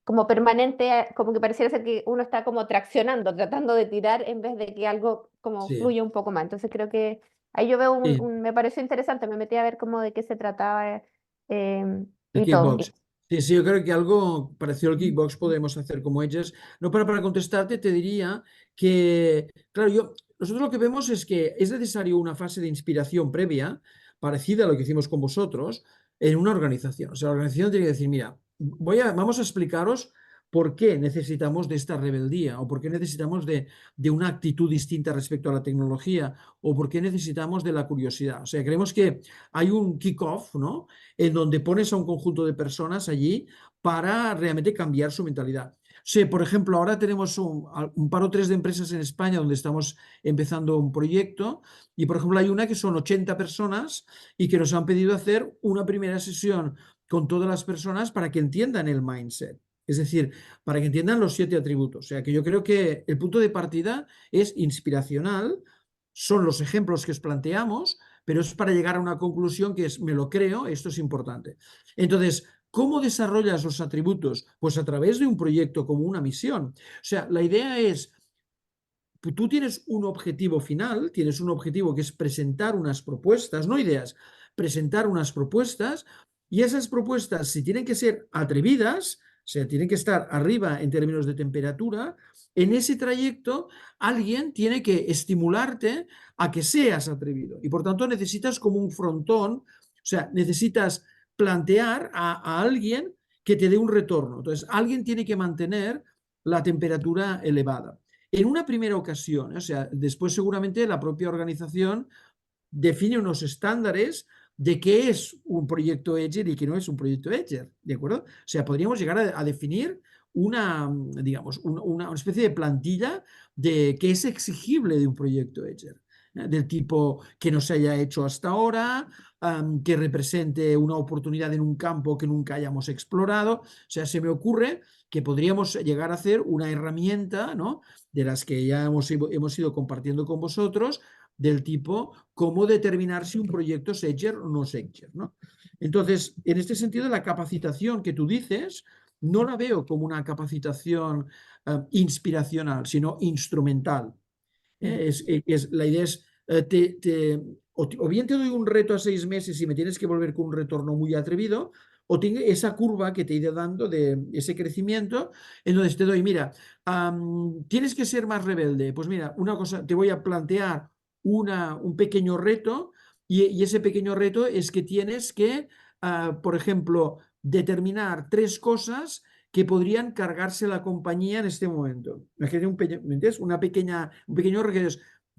como permanente, como que pareciera ser que uno está como traccionando, tratando de tirar en vez de que algo como Sí, fluya un poco más. Entonces creo que ahí yo veo sí. me pareció interesante, me metí a ver cómo de qué se trataba El y todo. kickbox. Sí, sí, yo creo que algo parecido al kickbox podemos hacer como ellas. No, para contestarte, te diría que, claro, nosotros lo que vemos es que es necesario una fase de inspiración previa, parecida a lo que hicimos con vosotros, en una organización. O sea, la organización tiene que decir, mira, vamos a explicaros por qué necesitamos de esta rebeldía o por qué necesitamos de una actitud distinta respecto a la tecnología o por qué necesitamos de la curiosidad. O sea, creemos que hay un kick-off, ¿no? En donde pones a un conjunto de personas allí para realmente cambiar su mentalidad. Sí, por ejemplo, ahora tenemos un par o tres de empresas en España donde estamos empezando un proyecto y, por ejemplo, hay una que son 80 personas y que nos han pedido hacer una primera sesión con todas las personas para que entiendan el mindset. Es decir, para que entiendan los 7 atributos. O sea, que yo creo que el punto de partida es inspiracional, son los ejemplos que os planteamos, pero es para llegar a una conclusión que es, me lo creo, esto es importante. Entonces, ¿cómo desarrollas los atributos? Pues a través de un proyecto como una misión. O sea, la idea es, tú tienes un objetivo final, tienes un objetivo que es presentar unas propuestas, no ideas, presentar unas propuestas y esas propuestas, si tienen que ser atrevidas, o sea, tienen que estar arriba en términos de temperatura, en ese trayecto alguien tiene que estimularte a que seas atrevido y por tanto necesitas como un frontón, o sea, necesitas plantear a alguien que te dé un retorno. Entonces, alguien tiene que mantener la temperatura elevada. En una primera ocasión, o sea, después seguramente la propia organización define unos estándares de qué es un proyecto Edger y qué no es un proyecto Edger, ¿de acuerdo? O sea, podríamos llegar a definir una, digamos, una especie de plantilla de qué es exigible de un proyecto Edger, del tipo que no se haya hecho hasta ahora, que represente una oportunidad en un campo que nunca hayamos explorado. O sea, se me ocurre que podríamos llegar a hacer una herramienta, ¿no? De las que ya hemos ido compartiendo con vosotros, del tipo cómo determinar si un proyecto es Edger o no es Edger, ¿no? Entonces, en este sentido, la capacitación que tú dices no la veo como una capacitación inspiracional, sino instrumental. Mm. La idea es, o bien te doy un reto a 6 meses y me tienes que volver con un retorno muy atrevido, o tiene esa curva que te iré dando de ese crecimiento, en donde te doy, mira, tienes que ser más rebelde. Pues mira, una cosa, te voy a plantear un pequeño reto y ese pequeño reto es que tienes que, por ejemplo, determinar 3 cosas que podrían cargarse la compañía en este momento. Imagínate ¿me entiendes? Un pequeño reto.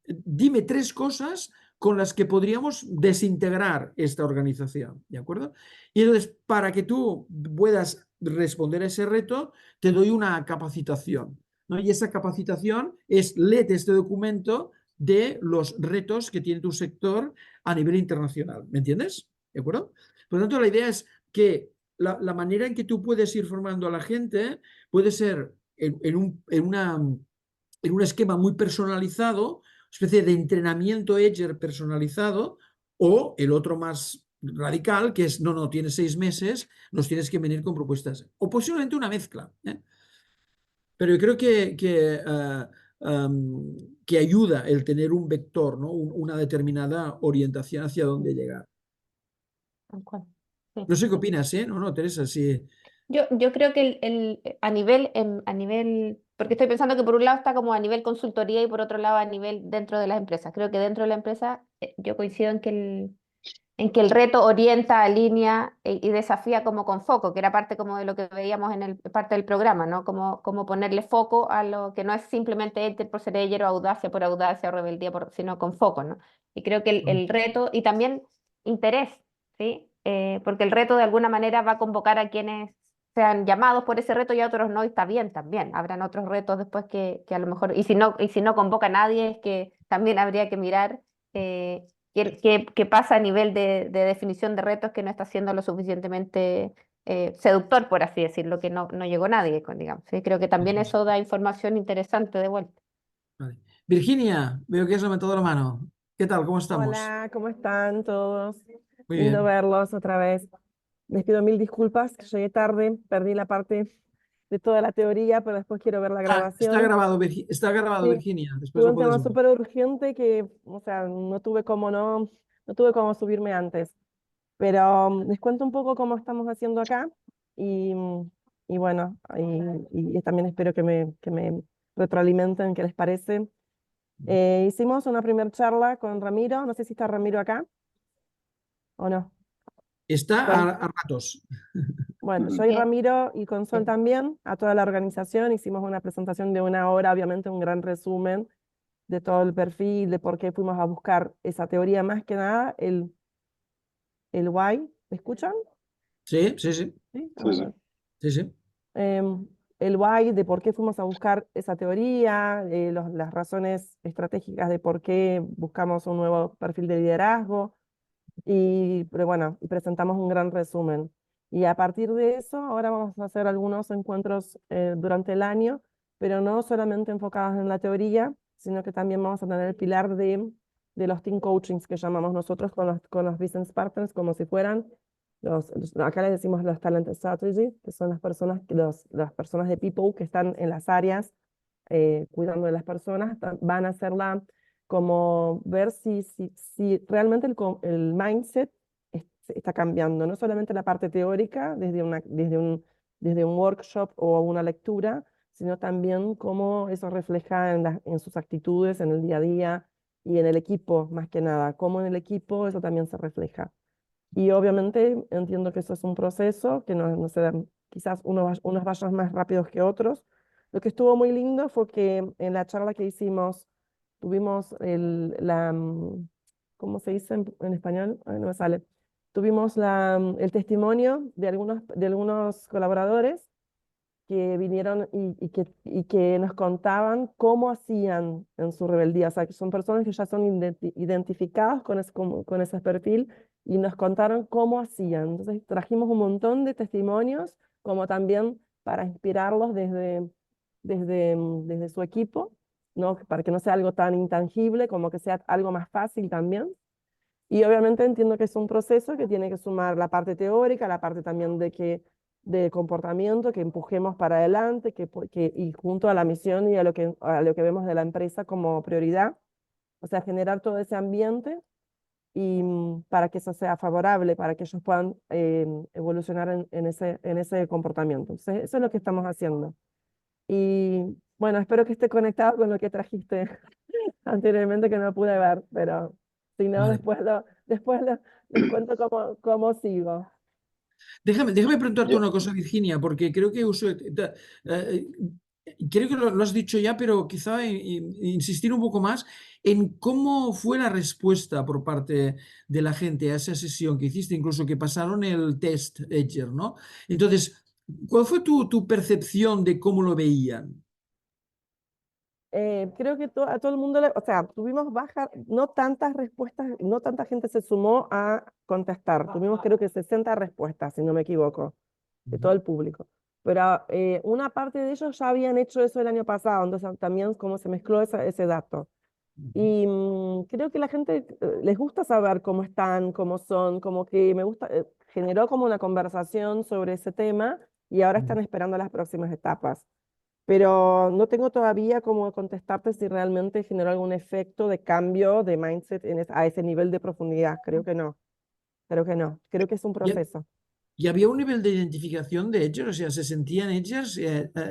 Dime 3 cosas con las que podríamos desintegrar esta organización, ¿de acuerdo? Y entonces, para que tú puedas responder a ese reto, te doy una capacitación, ¿no? Y esa capacitación es, léete este documento de los retos que tiene tu sector a nivel internacional, ¿me entiendes? ¿De acuerdo? Por lo tanto, la idea es que la manera en que tú puedes ir formando a la gente puede ser en un esquema muy personalizado, especie de entrenamiento Edger personalizado, o el otro más radical, que es, no, no, tienes 6 meses, nos tienes que venir con propuestas. O posiblemente una mezcla. ¿Eh? Pero yo creo que ayuda el tener un vector, ¿no? Una determinada orientación hacia dónde llegar. Tal cual. Sí. No sé qué opinas, ¿eh? No, no, Teresa, sí. Yo creo que a nivel, porque estoy pensando que por un lado está como a nivel consultoría y por otro lado a nivel dentro de las empresas. Creo que dentro de la empresa yo coincido en que en que el reto orienta, alinea y desafía como con foco, que era parte como de lo que veíamos en parte del programa, ¿no? Como ponerle foco a lo que no es simplemente Enter por ser Edger o audacia por audacia o rebeldía, sino con foco, ¿no? Y creo que el reto, y también interés, ¿sí? Porque el reto de alguna manera va a convocar a quienes sean llamados por ese reto y a otros no, y está bien también. Habrán otros retos después que a lo mejor, y si no convoca a nadie, es que también habría que mirar. ¿Qué pasa a nivel de definición de retos que no está siendo lo suficientemente seductor, por así decirlo, que no llegó nadie, digamos? ¿Sí? Creo que también eso da información interesante de vuelta. Vale. Virginia, veo que has levantado la mano. ¿Qué tal? ¿Cómo estamos? Hola, ¿cómo están todos? Muy Lindo bien. verlos otra vez. Les pido mil disculpas, que llegué tarde, perdí la parte de toda la teoría, pero después quiero ver la Está grabación. grabado, está grabado, Sí, Virginia. Después tuve lo un puedes tema ver. súper urgente que, o sea, no tuve cómo subirme antes. Pero les cuento un poco cómo estamos haciendo acá y, y bueno, y también espero que me retroalimenten qué les parece. Hicimos una primera charla con Ramiro, no sé si está Ramiro acá o no. Está Con, a ratos. bueno, yo y Bien, Ramiro y con Sol bien. también, a toda la organización, hicimos una presentación de una hora, obviamente un gran resumen de todo el perfil, de por qué fuimos a buscar esa teoría, más que nada, el why. ¿Me escuchan? Sí, sí, sí. Sí. Sí, sí. Sí, sí. El why de por qué fuimos a buscar esa teoría, las razones estratégicas de por qué buscamos un nuevo perfil de liderazgo. Pero bueno, y presentamos un gran resumen. Y a partir de eso, ahora vamos a hacer algunos encuentros durante el año, pero no solamente enfocados en la teoría, sino que también vamos a tener el pilar de los team coachings que llamamos nosotros con los business partners, como si fueran acá les decimos los talent strategies, que son las personas de people que están en las áreas cuidando de las personas, van a hacerla como ver si realmente el mindset está cambiando, no solamente la parte teórica desde un workshop o una lectura, sino también cómo eso refleja en sus actitudes, en el día a día y en el equipo, más que nada, cómo en el equipo eso también se refleja. Y obviamente entiendo que eso es un proceso, que no se dan, quizás unos vayan más rápidos que otros. Lo que estuvo muy lindo fue que en la charla que hicimos tuvimos ¿cómo se dice en español? Ay, no me sale. Tuvimos el testimonio de algunos colaboradores que vinieron y que nos contaban cómo hacían en su rebeldía. O sea, que son personas que ya son identificadas con ese perfil y nos contaron cómo hacían. Entonces trajimos un montón de testimonios, como también para inspirarlos desde su equipo, ¿no? Para que no sea algo tan intangible, como que sea algo más fácil también. Y obviamente entiendo que es un proceso que tiene que sumar la parte teórica, la parte también de comportamiento, que empujemos para adelante, y junto a la misión y a lo que vemos de la empresa como prioridad, o sea, generar todo ese ambiente y para que eso sea favorable, para que ellos puedan evolucionar en ese comportamiento. Entonces, eso es lo que estamos haciendo. Y bueno, espero que esté conectado con lo que trajiste anteriormente que no pude ver, pero si no, Vale. les cuento cómo sigo. Déjame preguntarte una cosa, Virginia, porque creo que creo que lo has dicho ya, pero quizá insistir un poco más en cómo fue la respuesta por parte de la gente a esa sesión que hiciste, incluso que pasaron el test Edger, ¿no? Entonces, ¿cuál fue tu percepción de cómo lo veían? Creo que a todo el mundo, o sea, tuvimos baja, no tantas respuestas, no tanta gente se sumó a contestar. Tuvimos creo que 60 respuestas, si no me equivoco, de todo Ujú, el público. Pero una parte de ellos ya habían hecho eso el año pasado, entonces también como se mezcló ese dato. ujú, Y creo que la gente les gusta saber cómo están, cómo son, como que me gusta, generó como una conversación sobre ese tema y ahora ujú. están esperando las próximas etapas. Pero no tengo todavía cómo contestarte si realmente generó algún efecto de cambio de mindset a ese nivel de profundidad. Creo que no, creo que no, creo que es un ¿Y, proceso. y había un nivel de identificación de Edgers? O sea, ¿se sentían Edgers? Sí.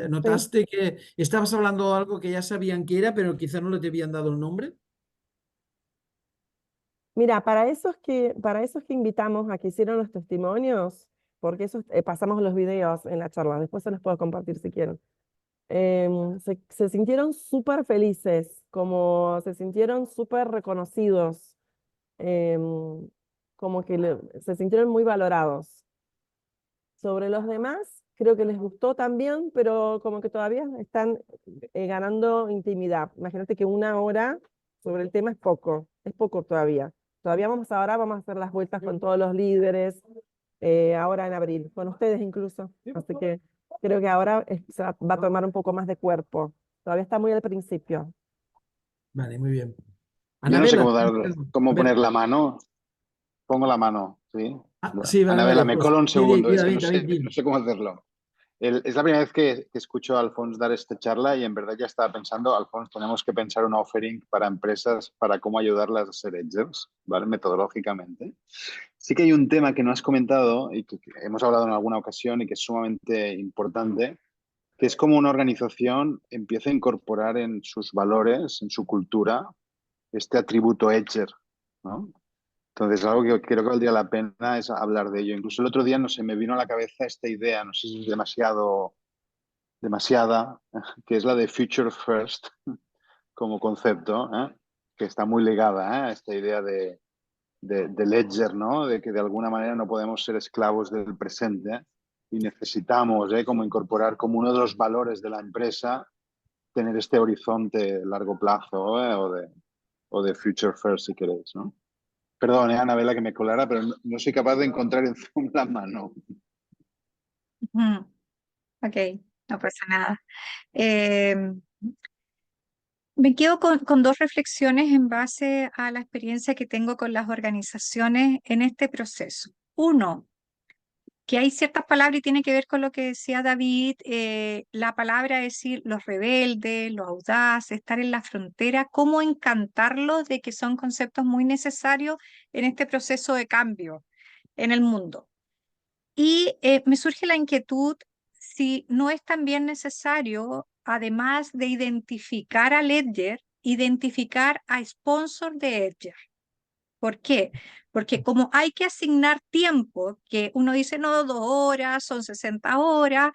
¿Notaste que estabas hablando de algo que ya sabían que era, pero quizá no le te habían dado el nombre? Mira, para esos que invitamos a que hicieron los testimonios, porque esos, pasamos los videos en la charla, después se los puedo compartir si quieren. Se sintieron súper felices, como se sintieron súper reconocidos, como que se sintieron muy valorados. Sobre los demás, creo que les gustó también, pero como que todavía están ganando intimidad. Imagínate que 1 hora sobre el tema es poco todavía. Ahora vamos a hacer las vueltas con todos los líderes, ahora en abril, con ustedes incluso. Así que creo que ahora va a tomar un poco más de cuerpo. Todavía está muy al principio. Vale, muy bien. Yo no sé Anabela, cómo poner Anabela. la mano. Pongo la mano, ¿sí? Sí, vale, Anabela, vale, me pues colo un segundo, es que David, David, no sé cómo hacerlo. Es la primera vez que escucho a Alfons dar esta charla y en verdad ya estaba pensando, Alfons, tenemos que pensar un offering para empresas para cómo ayudarlas a ser edgers, ¿vale? Metodológicamente. Sí que hay un tema que no has comentado y que hemos hablado en alguna ocasión y que es sumamente importante, que es cómo una organización empieza a incorporar en sus valores, en su cultura, este atributo edger, ¿no? Entonces, algo que creo que valdría la pena es hablar de ello. Incluso el otro día, no sé, me vino a la cabeza esta idea, no sé si es demasiada, que es la de Future First como concepto, que está muy ligada, a esta idea de ledger, ¿no? De que de alguna manera no podemos ser esclavos del presente y necesitamos, como incorporar como uno de los valores de la empresa, tener este horizonte largo plazo, o de Future First, si queréis, ¿no? Perdón, Anabela, que me colara, pero no soy capaz de encontrar en Zoom la mano. Ujú. Ok, no pasa nada. Eh, Me quedo con dos reflexiones en base a la experiencia que tengo con las organizaciones en este proceso. Uno, que hay ciertas palabras y tiene que ver con lo que decía David, la palabra es decir, los rebeldes, los audaces, estar en la frontera, cómo encantarlos de que son conceptos muy necesarios en este proceso de cambio en el mundo. Y me surge la inquietud si no es también necesario, además de identificar a Ledger, identificar a sponsor de Ledger. ¿Por qué? Porque como hay que asignar tiempo, que uno dice, no, 2 horas, son 60 horas,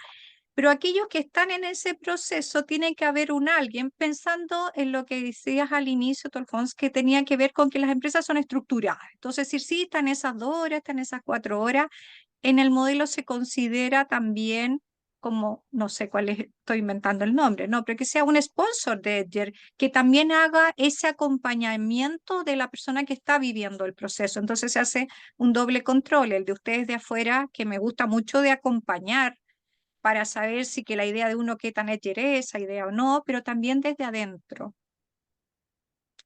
pero aquellos que están en ese proceso tiene que haber un alguien pensando en lo que decías al inicio, Alfons, que tenía que ver con que las empresas son estructuradas. Entonces, decir, sí, están esas 2 horas, están esas 4 horas, en el modelo se considera también como, no sé cuál es, estoy inventando el nombre, no, pero que sea un sponsor de Edger, que también haga ese acompañamiento de la persona que está viviendo el proceso. Entonces se hace un doble control, el de ustedes de afuera, que me gusta mucho de acompañar para saber si que la idea de uno qué tan Edger es, esa idea o no, pero también desde adentro.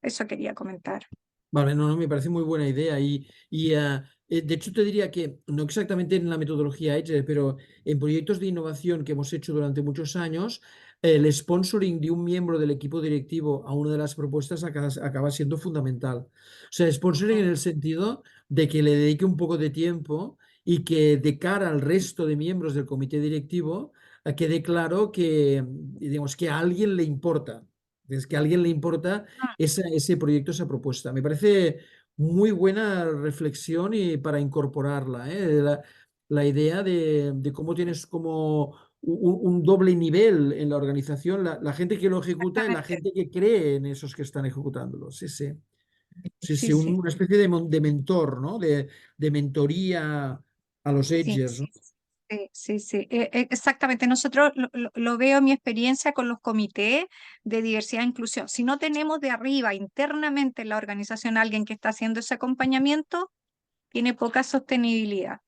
Eso quería comentar. Vale, no, no, me parece muy buena idea de hecho te diría que no exactamente en la metodología Agile, pero en proyectos de innovación que hemos hecho durante muchos años, el sponsoring de un miembro del equipo directivo a una de las propuestas acaba siendo fundamental. O sea, sponsoring en el sentido de que le dedique un poco de tiempo y que de cara al resto de miembros del comité directivo quede claro que, digamos, que a alguien le importa. Es que a alguien le importa ese proyecto, esa propuesta. Me parece muy buena reflexión y para incorporarla, ¿eh? La idea de cómo tienes como un doble nivel en la organización, la gente que lo ejecuta y la Exactamente. gente que cree en esos que están ejecutándolo. Sí, sí. Sí, Sí, sí, sí. una especie de mentor, ¿no? De mentoría a los Sí, edgers, ¿no? sí, sí, sí, exactamente. Nosotros lo veo en mi experiencia con los comités de diversidad e inclusión. Si no tenemos de arriba internamente en la organización alguien que está haciendo ese acompañamiento, tiene poca sostenibilidad.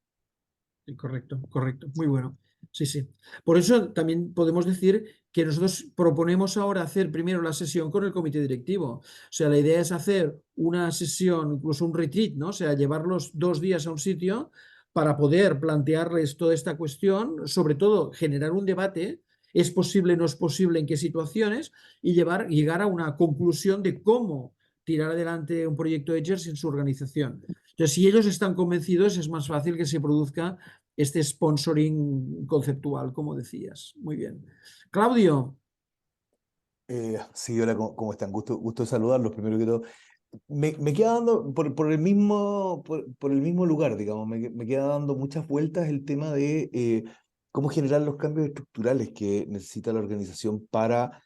Sí, correcto, correcto. Muy bueno. Sí, sí. Por eso también podemos decir que nosotros proponemos ahora hacer primero la sesión con el comité directivo. O sea, la idea es hacer una sesión, incluso un retreat, ¿no? O sea, llevarlos 2 días a un sitio para poder plantearles toda esta cuestión, sobre todo generar un debate, es posible, no es posible, en qué situaciones, y llegar a una conclusión de cómo tirar adelante un proyecto Edgers en su organización. Entonces, si ellos están convencidos, es más fácil que se produzca este sponsoring conceptual, como decías. Muy bien. Claudio. Sí, hola, ¿cómo están? Gusto saludarlos, primero que todo. me queda dando, por el mismo lugar, digamos, me queda dando muchas vueltas el tema de cómo generar los cambios estructurales que necesita la organización para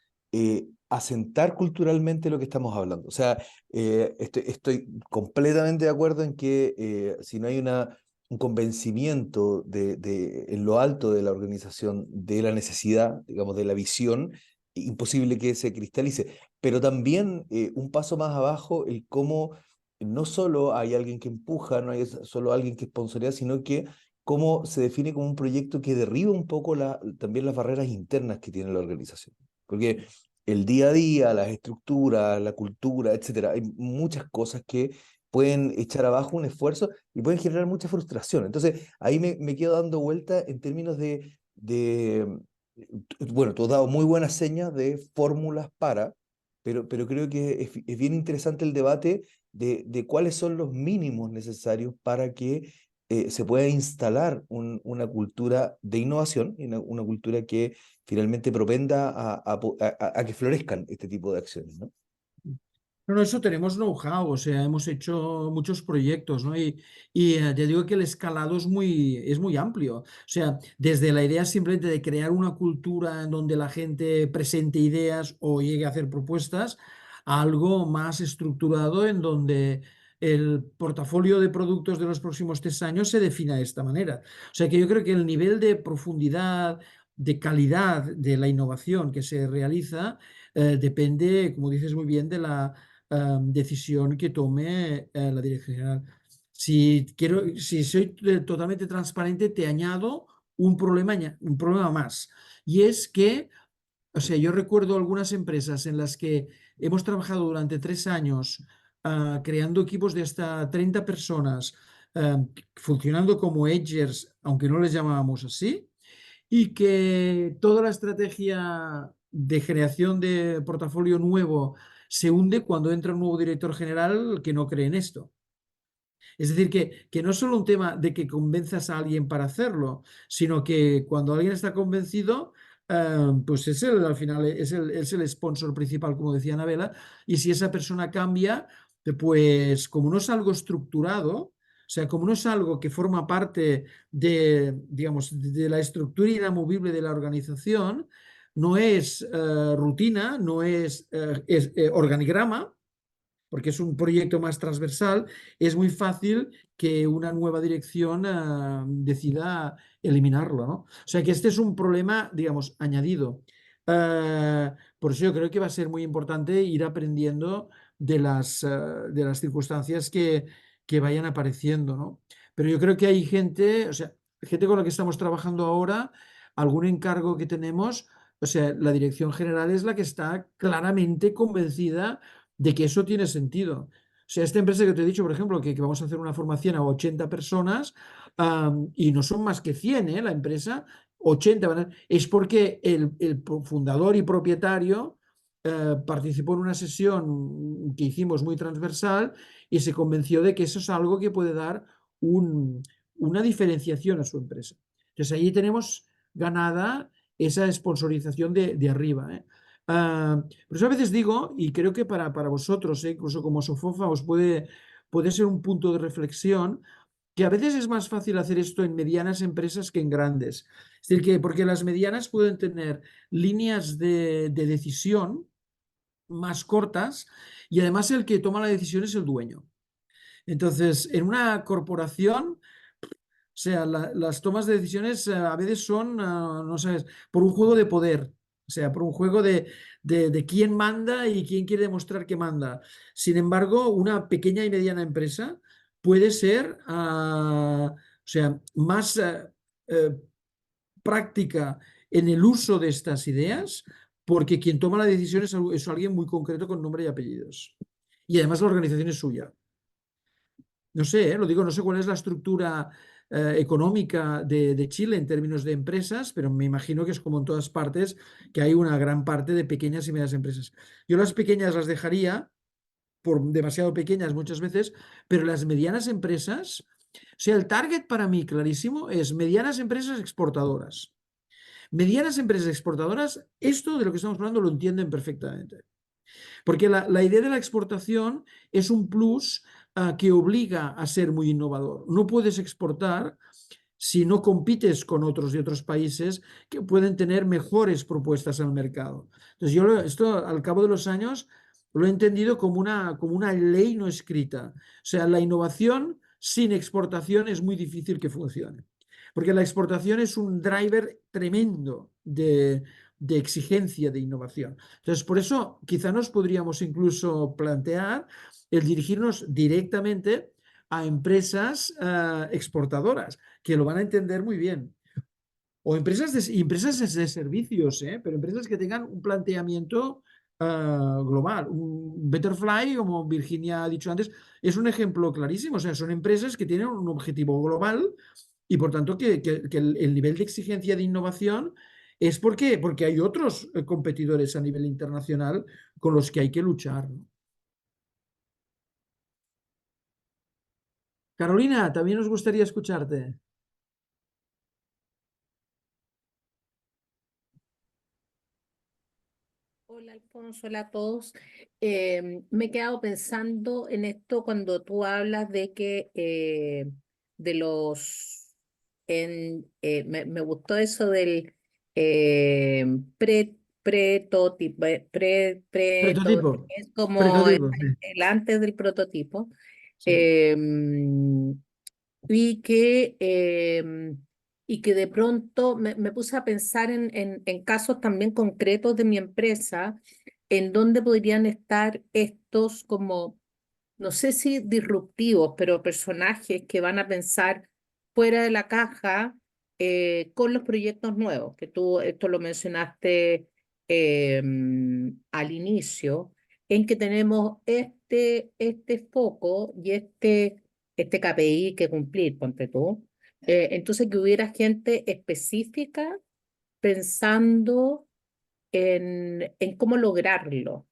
asentar culturalmente lo que estamos hablando. O sea, estoy completamente de acuerdo en que si no hay un convencimiento en lo alto de la organización de la necesidad, digamos, de la visión, imposible que se cristalice. Pero también un paso más abajo, el cómo no solo hay alguien que empuja, no hay solo alguien que sponsorea, sino que cómo se define como un proyecto que derriba un poco también las barreras internas que tiene la organización. Porque el día a día, las estructuras, la cultura, etcétera, hay muchas cosas que pueden echar abajo un esfuerzo y pueden generar mucha frustración. Entonces, ahí me quedo dando vuelta en términos bueno, tú has dado muy buenas señas de fórmulas pero creo que es bien interesante el debate de cuáles son los mínimos necesarios para que se pueda instalar una cultura de innovación, y una cultura que finalmente propenda a que florezcan este tipo de acciones, ¿no? No, eso tenemos know-how, o sea, hemos hecho muchos proyectos, ¿no? Te digo que el escalado es muy amplio. O sea, desde la idea simplemente de crear una cultura en donde la gente presente ideas o llegue a hacer propuestas, a algo más estructurado en donde el portafolio de productos de los próximos 3 años se defina de esta manera. O sea, que yo creo que el nivel de profundidad, de calidad de la innovación que se realiza, depende, como dices muy bien, de la decisión que tome la dirección general. Si soy totalmente transparente, te añado un problema más. Y es que, o sea, yo recuerdo algunas empresas en las que hemos trabajado durante 3 años creando equipos de hasta 30 personas, funcionando como edgers, aunque no les llamábamos así, y que toda la estrategia de generación de portafolio nuevo se hunde cuando entra un nuevo director general que no cree en esto. Es decir, que no es solo un tema de que convenzas a alguien para hacerlo, sino que cuando alguien está convencido, pues al final es el sponsor principal, como decía Anabela, y si esa persona cambia, pues como no es algo estructurado, o sea, como no es algo que forma parte de, digamos, de la estructura inamovible de la organización, no es rutina, no es organigrama, porque es un proyecto más transversal, es muy fácil que una nueva dirección decida eliminarlo, ¿no? O sea que este es un problema, digamos, añadido. Por eso yo creo que va a ser muy importante ir aprendiendo de las circunstancias que vayan apareciendo, ¿no? Pero yo creo que hay gente, o sea, gente con la que estamos trabajando ahora, algún encargo que tenemos, o sea, la dirección general es la que está claramente convencida de que eso tiene sentido. O sea, esta empresa que te he dicho, por ejemplo, que vamos a hacer una formación a 80 personas y no son más que 100, la empresa, 80, es porque el fundador y propietario participó en una sesión que hicimos muy transversal y se convenció de que eso es algo que puede dar una diferenciación a su empresa. Entonces, ahí tenemos ganada esa sponsorización de arriba. Por eso a veces digo, y creo que para vosotros, incluso como Sofofa, puede ser un punto de reflexión, que a veces es más fácil hacer esto en medianas empresas que en grandes. Es decir, que porque las medianas pueden tener líneas de decisión más cortas y además el que toma la decisión es el dueño. Entonces, en una corporación, o sea, las tomas de decisiones a veces son, no sabes, por un juego de poder, o sea, por un juego de quién manda y quién quiere demostrar que manda. Sin embargo, una pequeña y mediana empresa puede ser, o sea, más eh, práctica en el uso de estas ideas, porque quien toma la decisión es alguien muy concreto con nombre y apellidos. Y además la organización es suya. No sé, lo digo, no sé cuál es la estructura económica de Chile en términos de empresas, pero me imagino que es como en todas partes, que hay una gran parte de pequeñas y medianas empresas. Yo las pequeñas las dejaría por demasiado pequeñas muchas veces, pero las medianas empresas, o sea, el target para mí clarísimo es medianas empresas exportadoras. Medianas empresas exportadoras, esto de lo que estamos hablando lo entienden perfectamente. Porque la idea de la exportación es un plus que obliga a ser muy innovador. No puedes exportar si no compites con otros de otros países que pueden tener mejores propuestas al mercado. Entonces, esto al cabo de los años lo he entendido como una ley no escrita. O sea, la innovación sin exportación es muy difícil que funcione, porque la exportación es un driver tremendo de exigencia de innovación. Entonces, por eso quizá nos podríamos incluso plantear el dirigirnos directamente a empresas exportadoras, que lo van a entender muy bien. O empresas de servicios, pero empresas que tengan un planteamiento global. Un Betterfly, como Virginia ha dicho antes, es un ejemplo clarísimo. O sea, son empresas que tienen un objetivo global y por tanto que el nivel de exigencia de innovación es porque hay otros competidores a nivel internacional con los que hay que luchar, ¿no? Carolina, también nos gustaría escucharte. Hola Alfonso, hola a todos. Me he quedado pensando en esto cuando tú hablas de que de los me gustó eso del eh, pre pretotipo, Prototipo, es como prototipo, sí. el antes del prototipo. Sí. Y que, y que de pronto me puse a pensar en casos también concretos de mi empresa, en donde podrían estar estos como, no sé si disruptivos, pero personajes que van a pensar fuera de la caja con los proyectos nuevos, que tú esto lo mencionaste al inicio, en que tenemos este foco y este KPI que cumplir, ponte tú. Entonces, que hubiera gente específica pensando en cómo lograrlo.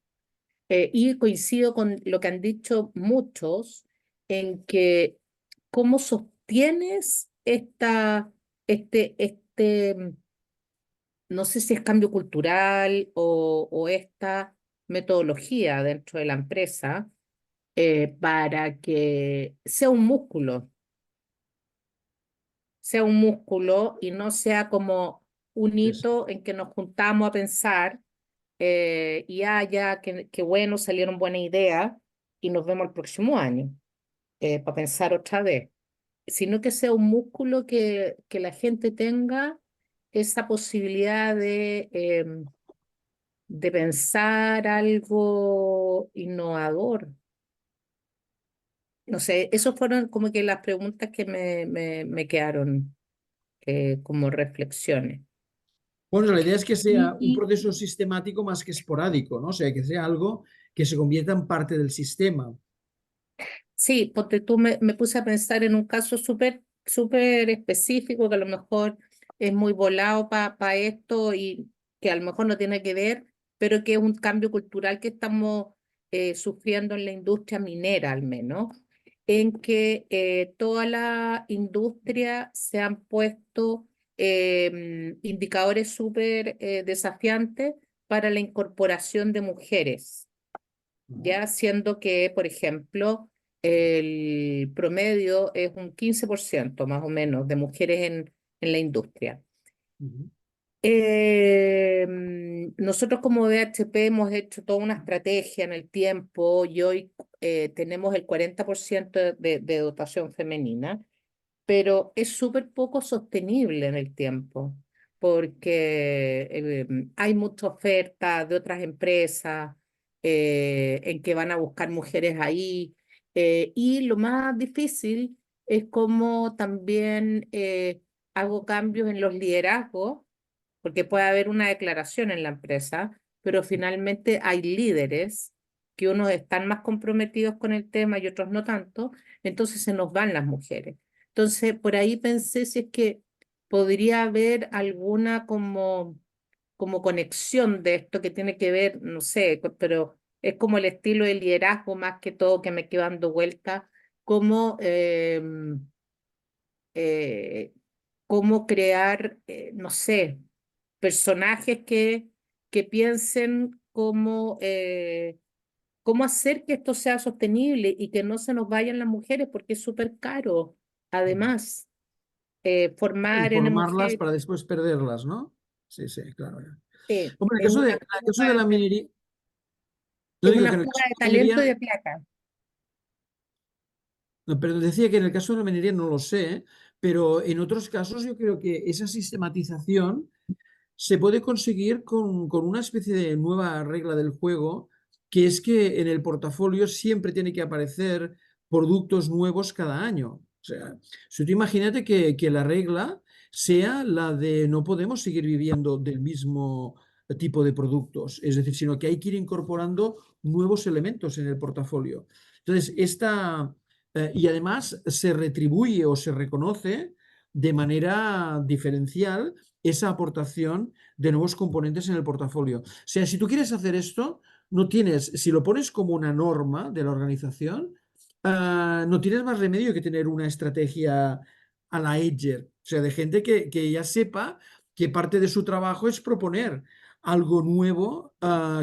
Y coincido con lo que han dicho muchos en que cómo sostienes no sé si es cambio cultural o esta metodología dentro de la empresa para que sea un músculo y no sea como un Sí. hito en que nos juntamos a pensar y ya, que bueno, salieron buenas ideas y nos vemos el próximo año para pensar otra vez, sino que sea un músculo que la gente tenga esa posibilidad de pensar algo innovador. No sé, esas fueron como que las preguntas que me quedaron como reflexiones. Bueno, la idea es que sea un Y proceso sistemático más que esporádico, ¿no? O sea, que sea algo que se convierta en parte del sistema. sí, porque tú me puse a pensar en un caso súper específico que a lo mejor es muy volado para esto y que a lo mejor no tiene que ver, pero que es un cambio cultural que estamos sufriendo en la industria minera al menos, en que toda la industria se han puesto indicadores súper desafiantes para la incorporación de mujeres ya siendo que, por ejemplo, el promedio es un 15% más o menos de mujeres en la industria. Ujú. Nosotros como BHP hemos hecho toda una estrategia en el tiempo y hoy tenemos el 40% de dotación femenina, pero es súper poco sostenible en el tiempo porque hay mucha oferta de otras empresas en que van a buscar mujeres ahí y lo más difícil es cómo también hago cambios en los liderazgos, porque puede haber una declaración en la empresa, pero finalmente hay líderes que unos están más comprometidos con el tema y otros no tanto, entonces se nos van las mujeres. Entonces, por ahí pensé si es que podría haber alguna como conexión de esto que tiene que ver, no sé, pero es como el estilo de liderazgo más que todo que me quedo dando vuelta, como eh, cómo crear, no sé, personajes que piensen cómo hacer que esto sea sostenible y que no se nos vayan las mujeres, porque es súper caro, además, Y formar en formarlas para mujeres. después perderlas, ¿no? Sí, sí, claro. Sí, Hombre, es en el una caso de fuga la minería, no es digo una que en el fuga caso de de la talento y minería, de plata. no, pero decía que en el caso de la minería no lo sé, pero en otros casos yo creo que esa sistematización se puede conseguir con una especie de nueva regla del juego, que es que en el portafolio siempre tiene que aparecer productos nuevos cada año. O sea, si tú imagínate que la regla sea la de no podemos seguir viviendo del mismo tipo de productos, es decir, sino que hay que ir incorporando nuevos elementos en el portafolio. Entonces, y además se retribuye o se reconoce de manera diferencial esa aportación de nuevos componentes en el portafolio. O sea, si tú quieres hacer esto, no tienes, si lo pones como una norma de la organización, no tienes más remedio que tener una estrategia a la Edger, o sea, de gente que ya sepa que parte de su trabajo es proponer algo nuevo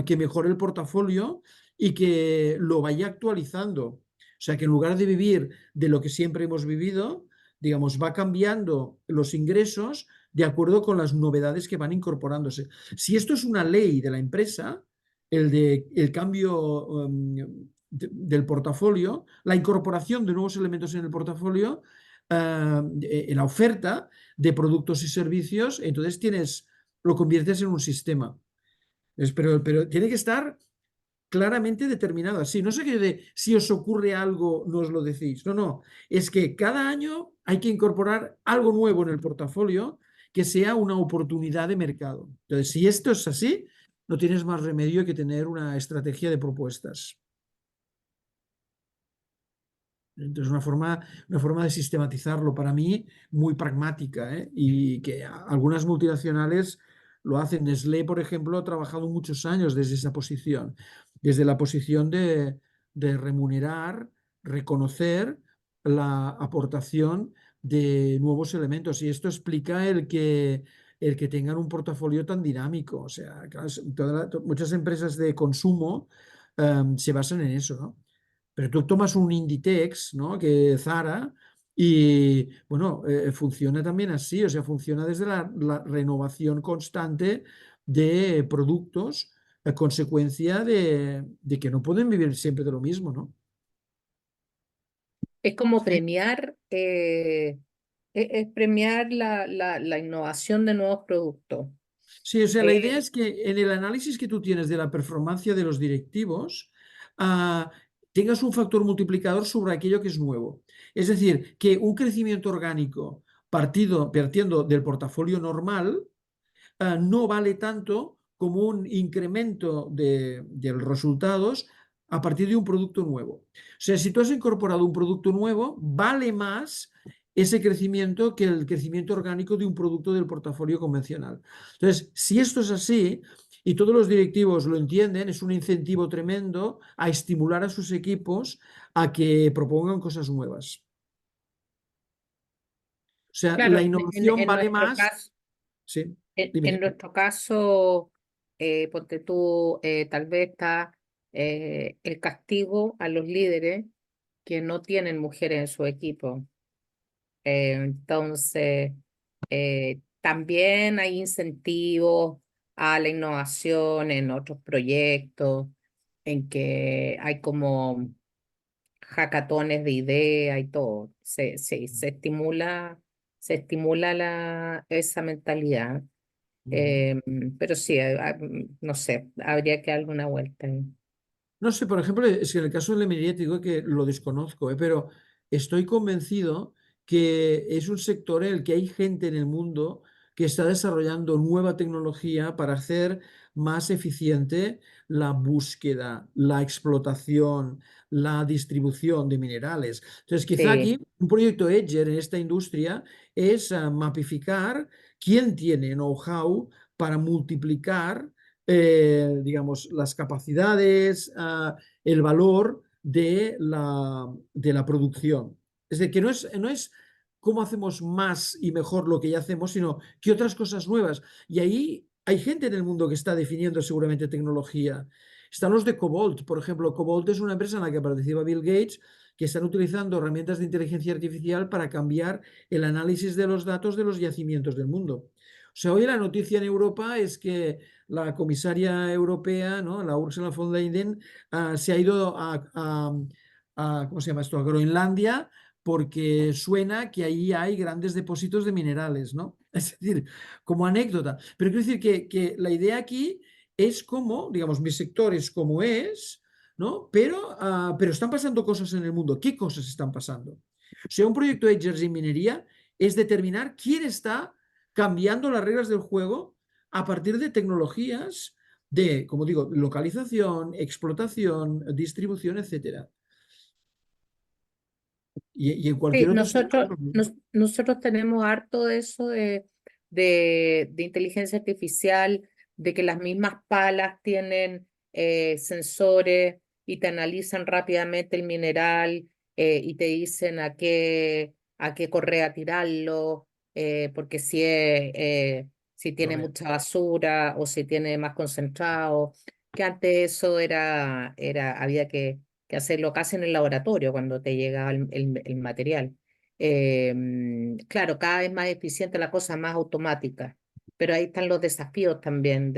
que mejore el portafolio y que lo vaya actualizando. O sea, que en lugar de vivir de lo que siempre hemos vivido, digamos, va cambiando los ingresos de acuerdo con las novedades que van incorporándose. Si esto es una ley de la empresa, el cambio del portafolio, la incorporación de nuevos elementos en el portafolio, en la oferta de productos y servicios, entonces lo conviertes en un sistema. Pero tiene que estar claramente determinada. Sí, no sé qué de si os ocurre algo, no os lo decís. No, no. Es que cada año hay que incorporar algo nuevo en el portafolio que sea una oportunidad de mercado. Entonces, si esto es así, no tienes más remedio que tener una estrategia de propuestas. Entonces, una forma de sistematizarlo para mí muy pragmática, ¿eh? Y que algunas multinacionales lo hacen. Nestlé, por ejemplo, ha trabajado muchos años desde esa posición, desde la posición de remunerar, reconocer la aportación de nuevos elementos. Y esto explica el que tengan un portafolio tan dinámico. O sea, claro, muchas empresas de consumo se basan en eso, ¿no? Pero tú tomas un Inditex, ¿no? Que Zara, y bueno, funciona también así, o sea, funciona desde la renovación constante de productos, a consecuencia de que no pueden vivir siempre de lo mismo, ¿no? Es como premiar, es premiar la innovación de nuevos productos. Sí, o sea, la idea Eh, es que en el análisis que tú tienes de la performance de los directivos, ah, tengas un factor multiplicador sobre aquello que es nuevo. Es decir, que un crecimiento orgánico partiendo del portafolio normal no vale tanto como un incremento de los resultados a partir de un producto nuevo. O sea, si tú has incorporado un producto nuevo, vale más ese crecimiento que el crecimiento orgánico de un producto del portafolio convencional. Entonces, si esto es así y todos los directivos lo entienden, es un incentivo tremendo a estimular a sus equipos a que propongan cosas nuevas. O sea, claro, la innovación en vale nuestro más. caso, Sí, En, dime. en nuestro caso, ponte tú, tal vez está el castigo a los líderes que no tienen mujeres en su equipo. Entonces, también hay incentivos a la innovación en otros proyectos, en que hay como hackatones de ideas y todo. Se estimula esa mentalidad. Eh, pero sí, no sé, habría que darle una vuelta ahí. No sé, por ejemplo, es que en el caso de la minería te digo que lo desconozco, pero estoy convencido que es un sector en el que hay gente en el mundo que está desarrollando nueva tecnología para hacer más eficiente la búsqueda, la explotación, la distribución de minerales. Entonces, quizá Sí, aquí un proyecto Edger en esta industria es mapificar quién tiene know-how para multiplicar digamos, las capacidades, el valor de la producción. Es decir, que no es cómo hacemos más y mejor lo que ya hacemos, sino qué otras cosas nuevas. Y ahí hay gente en el mundo que está definiendo seguramente tecnología. Están los de Cobalt, por ejemplo. Cobalt es una empresa en la que participa Bill Gates, que están utilizando herramientas de inteligencia artificial para cambiar el análisis de los datos de los yacimientos del mundo. O sea, hoy la noticia en Europa es que la comisaria europea, ¿no?, la Ursula von der Leyen, se ha ido ¿cómo se llama esto?, a Groenlandia, porque suena que ahí hay grandes depósitos de minerales, ¿no? Es decir, como anécdota. Pero quiero decir que la idea aquí es como, digamos, mi sector es como es, ¿no? Pero están pasando cosas en el mundo. ¿Qué cosas están pasando? O sea, un proyecto de Edgers en minería es determinar quién está cambiando las reglas del juego a partir de tecnologías de, como digo, localización, explotación, distribución, etcétera. Y en Sí, cualquier otro sector. nosotros tenemos harto de eso de inteligencia artificial, de que las mismas palas tienen sensores y te analizan rápidamente el mineral y te dicen a qué correa tirarlo, porque si tiene Correcto. mucha basura o si tiene más concentrado, que antes eso había que hacerlo casi en el laboratorio cuando te llegaba el material. Claro, cada vez más eficiente la cosa, más automática, pero ahí están los desafíos también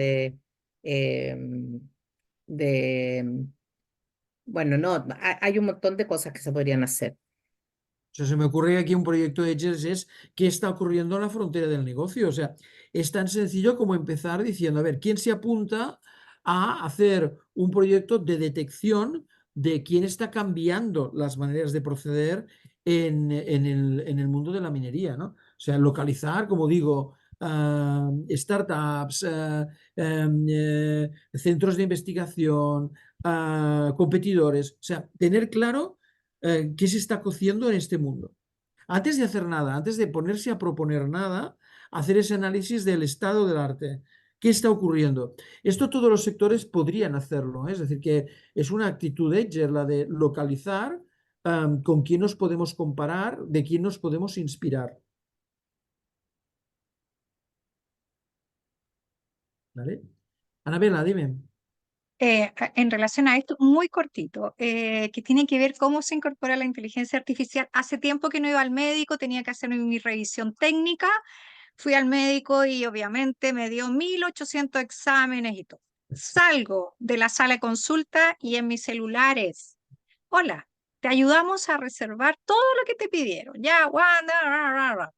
bueno, no, hay un montón de cosas que se podrían hacer. O sea, se me ocurre aquí un proyecto de Edgers es qué está ocurriendo en la frontera del negocio. O sea, es tan sencillo como empezar diciendo, a ver, ¿quién se apunta a hacer un proyecto de detección de quién está cambiando las maneras de proceder en el mundo de la minería, ¿no? O sea, localizar, como digo, startups, centros de investigación, competidores. O sea, tener claro qué se está cociendo en este mundo. Antes de hacer nada, antes de ponerse a proponer nada, hacer ese análisis del estado del arte. ¿Qué está ocurriendo? Esto todos los sectores podrían hacerlo, ¿eh? Es decir, que es una actitud Edger la de localizar con quién nos podemos comparar, de quién nos podemos inspirar. ¿Vale? Anabela, dime. En relación a esto, muy cortito, que tiene que ver cómo se incorpora la inteligencia artificial. Hace tiempo que no iba al médico, tenía que hacer mi revisión técnica, fui al médico y obviamente me dio 1800 exámenes y todo. Salgo de la sala de consulta y en mis celulares, hola, te ayudamos a reservar todo lo que te pidieron. Ya, guanda,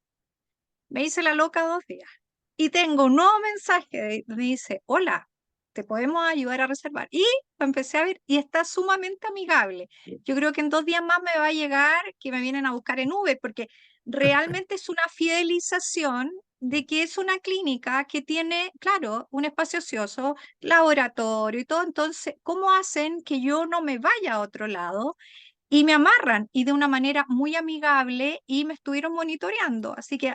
me hice la loca 2 días y tengo un nuevo mensaje, me dice, hola, te podemos ayudar a reservar. Y lo empecé a ver y está sumamente amigable. Yo creo que en 2 días más me va a llegar que me vienen a buscar en Uber, porque realmente es una fidelización de que es una clínica que tiene, claro, un espacio ocioso, laboratorio y todo. Entonces, ¿cómo hacen que yo no me vaya a otro lado? Y me amarran y de una manera muy amigable y me estuvieron monitoreando. Así que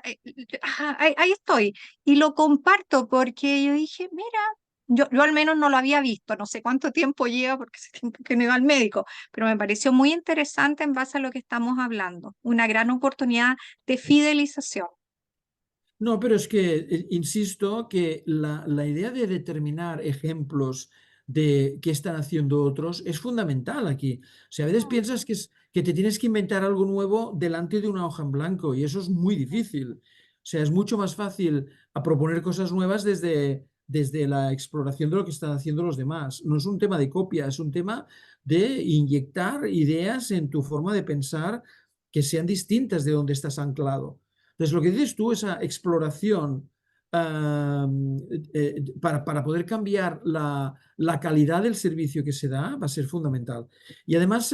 ahí estoy. Y lo comparto porque yo dije, mira, yo al menos no lo había visto, no sé cuánto tiempo lleva porque hace tiempo que no iba al médico, pero me pareció muy interesante en base a lo que estamos hablando. Una gran oportunidad de fidelización. No, pero es que insisto que la idea de determinar ejemplos de qué están haciendo otros es fundamental aquí. O sea, a veces piensas que te tienes que inventar algo nuevo delante de una hoja en blanco y eso es muy difícil. O sea, es mucho más fácil a proponer cosas nuevas desde la exploración de lo que están haciendo los demás. No es un tema de copia, es un tema de inyectar ideas en tu forma de pensar que sean distintas de donde estás anclado. Entonces, lo que dices tú, esa exploración para poder cambiar la calidad del servicio que se da va a ser fundamental. Y además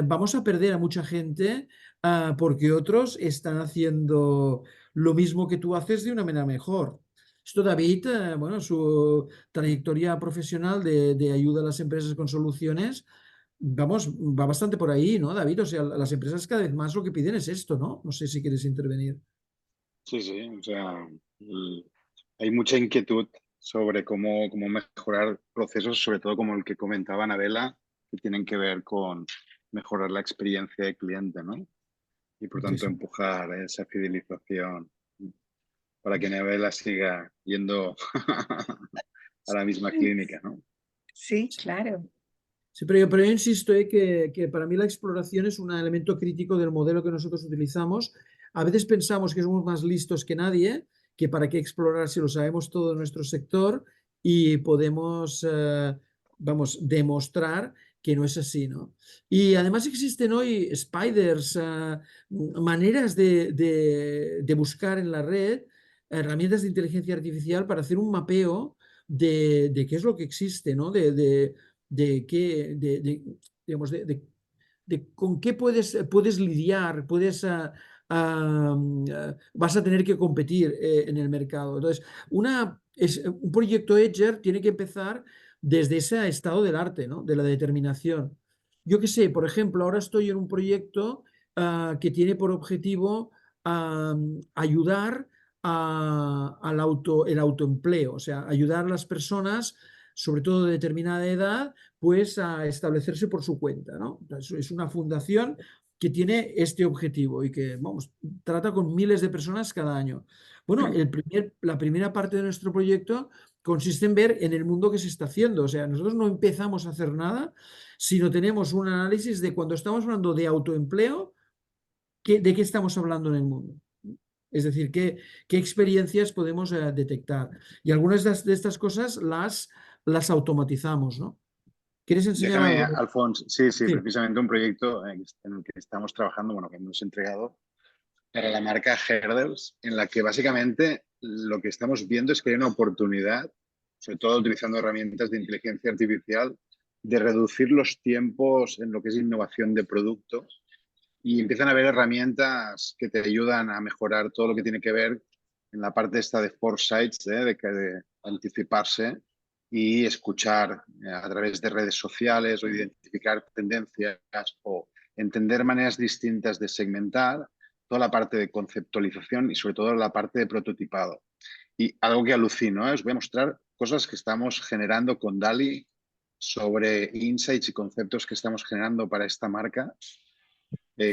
vamos a perder a mucha gente porque otros están haciendo lo mismo que tú haces de una manera mejor. Esto David, bueno, su trayectoria profesional de ayuda a las empresas con soluciones, vamos, va bastante por ahí, ¿no, David? O sea, las empresas cada vez más lo que piden es esto, ¿no? No sé si quieres intervenir. Sí, sí, o sea, hay mucha inquietud sobre cómo mejorar procesos, sobre todo como el que comentaba Anabela, que tienen que ver con mejorar la experiencia de cliente, ¿no? Y por tanto Muchísimo. empujar esa fidelización. para que Nevela siga yendo a la misma clínica, ¿no? Sí, claro. Sí, pero yo insisto que para mí la exploración es un elemento crítico del modelo que nosotros utilizamos. A veces pensamos que somos más listos que nadie, que para qué explorar si lo sabemos todo en nuestro sector y podemos, vamos, demostrar que no es así, ¿no? Y además existen hoy spiders, maneras de buscar en la red, herramientas de inteligencia artificial para hacer un mapeo de qué es lo que existe, ¿no? De qué, digamos, de con qué puedes lidiar, vas a tener que competir en el mercado. Entonces, un proyecto Edger tiene que empezar desde ese estado del arte, ¿no? De la determinación. Yo qué sé, por ejemplo, ahora estoy en un proyecto que tiene por objetivo ayudar el autoempleo, o sea, ayudar a las personas, sobre todo de determinada edad, pues a establecerse por su cuenta, ¿no? Es una fundación que tiene este objetivo y que, vamos, trata con miles de personas cada año. Bueno, la primera parte de nuestro proyecto consiste en ver en el mundo qué se está haciendo. O sea, nosotros no empezamos a hacer nada, sino tenemos un análisis de cuando estamos hablando de autoempleo, de qué estamos hablando en el mundo. Es decir, qué experiencias podemos detectar. Y algunas de estas cosas las automatizamos, ¿no? ¿Quieres enseñar Déjame, algo? Alfons, sí, Sí. precisamente un proyecto en el que estamos trabajando, bueno, que hemos entregado para la marca Herders, en la que básicamente lo que estamos viendo es que hay una oportunidad, sobre todo utilizando herramientas de inteligencia artificial, de reducir los tiempos en lo que es innovación de producto y empiezan a haber herramientas que te ayudan a mejorar todo lo que tiene que ver en la parte esta de foresight, de anticiparse y escuchar a través de redes sociales o identificar tendencias o entender maneras distintas de segmentar, toda la parte de conceptualización y sobre todo la parte de prototipado. Y algo que alucino, os voy a mostrar cosas que estamos generando con DALL-E sobre insights y conceptos que estamos generando para esta marca.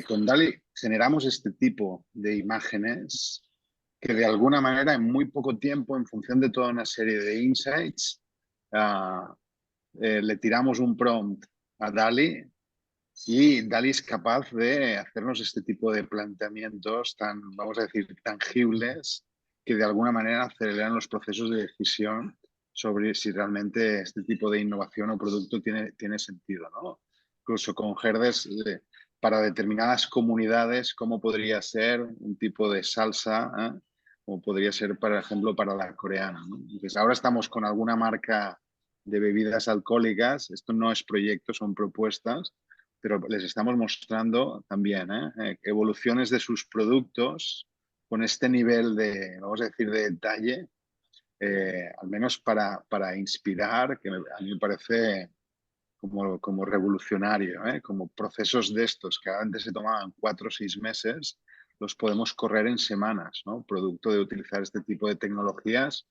Con DALL-E generamos este tipo de imágenes que de alguna manera en muy poco tiempo, en función de toda una serie de insights, le tiramos un prompt a DALL-E y DALL-E es capaz de hacernos este tipo de planteamientos tan, vamos a decir, tangibles que de alguna manera aceleran los procesos de decisión sobre si realmente este tipo de innovación o producto tiene sentido, ¿no? Incluso con Herders, para determinadas comunidades, cómo podría ser un tipo de salsa, como podría ser, por ejemplo, para la coreana, ¿no? Entonces, ahora estamos con alguna marca de bebidas alcohólicas, esto no es proyecto, son propuestas, pero les estamos mostrando también evoluciones de sus productos con este nivel de, vamos a decir, de detalle, al menos para inspirar, que a mí me parece como revolucionario, como procesos de estos que antes se tomaban 4 o 6 meses, los podemos correr en semanas, ¿no? Producto de utilizar este tipo de tecnologías.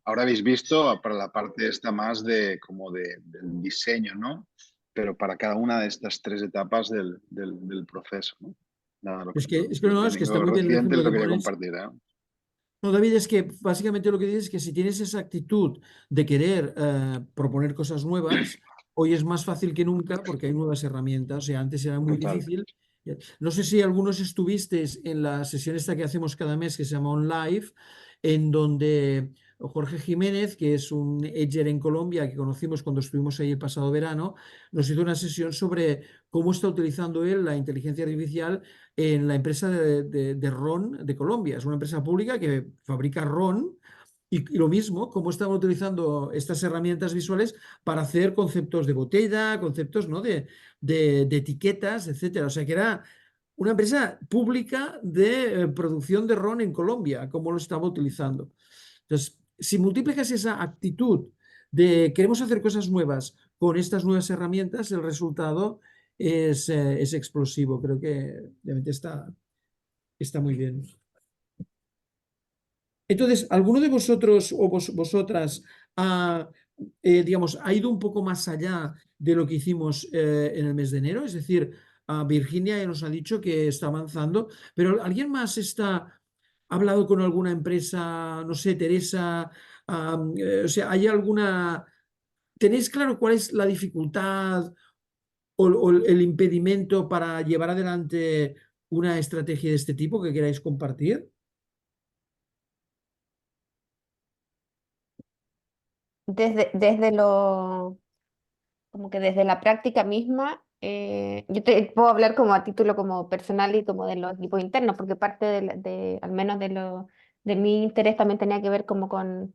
Ahora habéis visto para la parte esta más del diseño, ¿no? Pero para cada una de estas 3 etapas del proceso, ¿no? Nada, lo que está tengo muy bien el reciente ejemplo lo que quería pones. compartir. No, David, es que básicamente lo que dices es que si tienes esa actitud de querer proponer cosas nuevas, hoy es más fácil que nunca porque hay nuevas herramientas. O sea, antes era muy Total. difícil. No sé si algunos estuvisteis en la sesión esta que hacemos cada mes que se llama On Live, en donde Jorge Jiménez, que es un Edger en Colombia que conocimos cuando estuvimos ahí el pasado verano, nos hizo una sesión sobre cómo está utilizando él la inteligencia artificial en la empresa de ron de Colombia. Es una empresa pública que fabrica ron y lo mismo, cómo están utilizando estas herramientas visuales para hacer conceptos de botella, conceptos, ¿no? de etiquetas, etcétera. O sea que era una empresa pública de producción de ron en Colombia, cómo lo estaba utilizando. Entonces, si multiplicas esa actitud de queremos hacer cosas nuevas con estas nuevas herramientas, el resultado es explosivo. Creo que realmente está muy bien. Entonces, ¿alguno de vosotros o vosotras digamos, ha ido un poco más allá de lo que hicimos en el mes de enero? Es decir, Virginia ya nos ha dicho que está avanzando, pero ¿alguien más está hablado con alguna empresa, no sé, Teresa? O sea, ¿hay alguna... ¿Tenéis claro cuál es la dificultad o el impedimento para llevar adelante una estrategia de este tipo que queráis compartir? Desde lo, como que desde la práctica misma, yo te puedo hablar como a título como personal y como de los equipos internos, porque parte al menos de mi interés también tenía que ver como con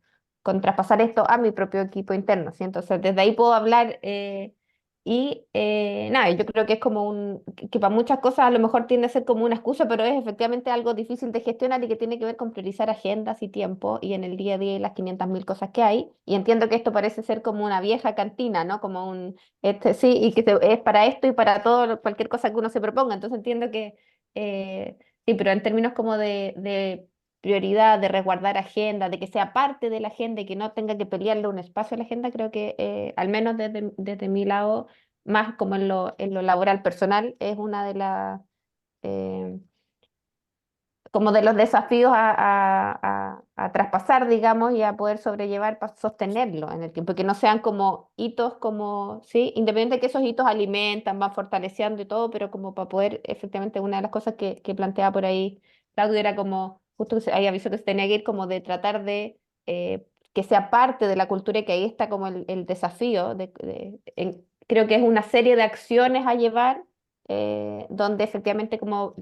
traspasar esto a mi propio equipo interno, ¿sí? Entonces, desde ahí puedo hablar nada, yo creo que es como que para muchas cosas a lo mejor tiende a ser como una excusa, pero es efectivamente algo difícil de gestionar y que tiene que ver con priorizar agendas y tiempo y en el día a día y las 500.000 cosas que hay. Y entiendo que esto parece ser como una vieja cantina, ¿no? Como sí, y que es para esto y para todo, cualquier cosa que uno se proponga. Entonces entiendo que, sí, pero en términos como de prioridad, de resguardar agenda, de que sea parte de la agenda y que no tenga que pelearle un espacio a la agenda, creo que al menos desde mi lado, más como en lo laboral personal, es una de las... eh, como de los desafíos a traspasar, digamos, y a poder sobrellevar para sostenerlo en el tiempo, que no sean como hitos como, ¿sí? Independiente de que esos hitos alimentan, van fortaleciendo y todo, pero como para poder, efectivamente, una de las cosas que planteaba por ahí Claudio era como, justo que ahí aviso que se tenía que ir, como de tratar de que sea parte de la cultura y que ahí está como el desafío, creo que es una serie de acciones a llevar, donde efectivamente como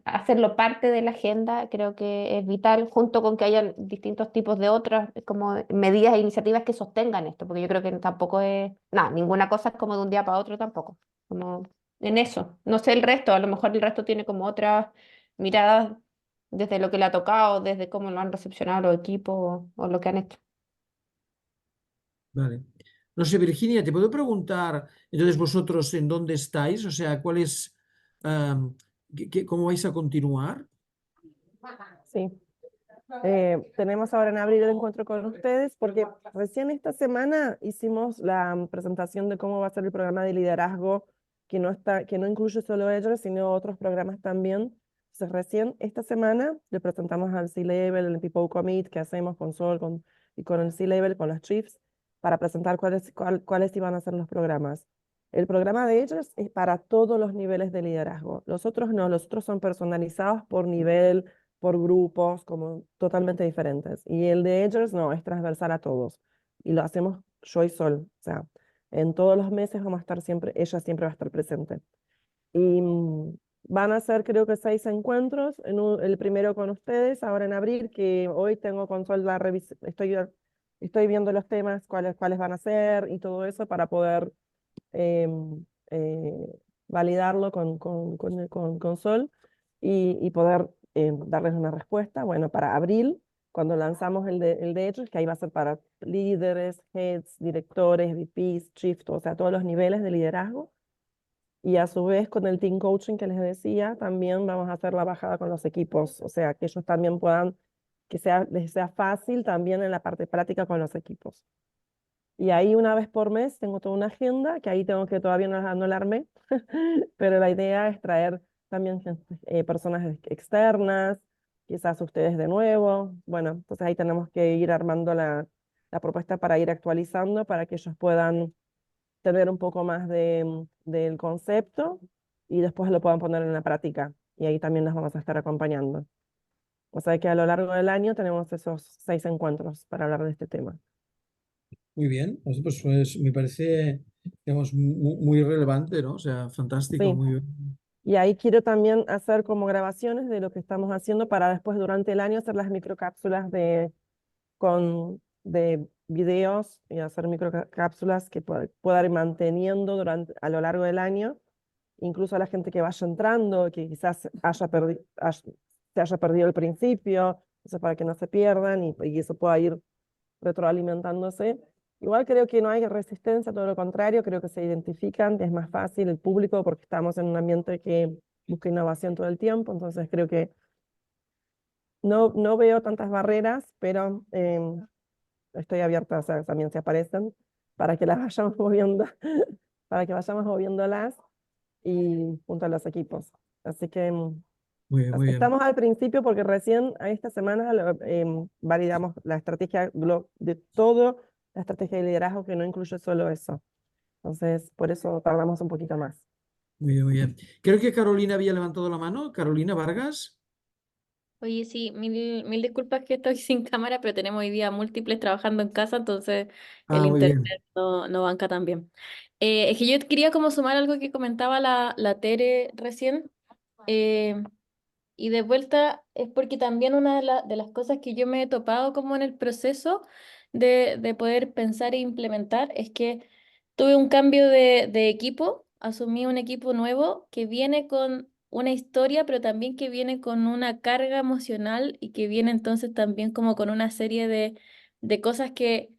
hacerlo parte de la agenda creo que es vital, junto con que haya distintos tipos de otras como medidas e iniciativas que sostengan esto, porque yo creo que tampoco es, nada, ninguna cosa es como de un día para otro tampoco, como en eso. No sé el resto, a lo mejor el resto tiene como otras miradas desde lo que le ha tocado, desde cómo lo han recepcionado los equipos o lo que han hecho. Vale. No sé, Virginia, ¿te puedo preguntar entonces vosotros en dónde estáis? O sea, ¿cuál es, cómo vais a continuar? Sí. Tenemos ahora en abril el encuentro con ustedes porque recién esta semana hicimos la presentación de cómo va a ser el programa de liderazgo que no incluye solo ellos, sino otros programas también. Entonces, recién esta semana le presentamos al C-Level, el People Commit que hacemos con Sol y con el C-Level, con los Chiefs, para presentar cuáles iban a ser los programas. El programa de ellos es para todos los niveles de liderazgo. Los otros no, los otros son personalizados por nivel, por grupos, como totalmente diferentes. Y el de ellos no, es transversal a todos. Y lo hacemos yo y Sol. O sea, en todos los meses vamos a estar siempre, ella siempre va a estar presente. Y van a ser creo que 6 encuentros, el primero con ustedes, ahora en abril, que hoy tengo con Sol la revisión, estoy viendo los temas, cuáles van a ser y todo eso para poder em, eh, validarlo con Sol y poder darles una respuesta. Bueno, para abril, cuando lanzamos el de ellos, que ahí va a ser para líderes, heads, directores, VPs, chief, o sea, todos los niveles de liderazgo. Y a su vez, con el team coaching que les decía, también vamos a hacer la bajada con los equipos, o sea, que ellos también puedan, les sea fácil también en la parte práctica con los equipos. Y ahí una vez por mes tengo toda una agenda, que ahí tengo que todavía no la armé, pero la idea es traer también personas externas, quizás ustedes de nuevo. Bueno, entonces ahí tenemos que ir armando la propuesta para ir actualizando, para que ellos puedan tener un poco más del concepto y después lo puedan poner en la práctica. Y ahí también las vamos a estar acompañando. O sea que a lo largo del año tenemos esos 6 encuentros para hablar de este tema. Muy bien, pues me parece, digamos, muy relevante, ¿no? O sea, fantástico, Sí. muy bien. Y ahí quiero también hacer como grabaciones de lo que estamos haciendo para después durante el año hacer las microcápsulas de videos y hacer microcápsulas que pueda ir manteniendo a lo largo del año, incluso a la gente que vaya entrando, que quizás se haya perdido el principio, eso para que no se pierdan y eso pueda ir retroalimentándose. Igual creo que no hay resistencia, todo lo contrario, creo que se identifican, es más fácil el público porque estamos en un ambiente que busca innovación todo el tiempo, entonces creo que no veo tantas barreras, pero estoy abierta, o sea, también se aparecen para que las vayamos moviendo, para que vayamos moviéndolas y junto a los equipos. Así que Muy bien, muy bien. Estamos al principio porque recién a esta semana validamos la estrategia de todo, la estrategia de liderazgo que no incluye solo eso. Entonces, por eso tardamos un poquito más. Muy bien, muy bien. Creo que Carolina había levantado la mano. Carolina Vargas. Oye, sí, mil disculpas que estoy sin cámara, pero tenemos hoy día múltiples trabajando en casa, entonces el Ah, muy internet bien. no banca tan bien. Es que yo quería como sumar algo que comentaba la Tere recién, eh, y de vuelta es porque también una de las cosas que yo me he topado como en el proceso de poder pensar e implementar es que tuve un cambio de equipo, asumí un equipo nuevo que viene con una historia, pero también que viene con una carga emocional y que viene entonces también como con una serie de cosas que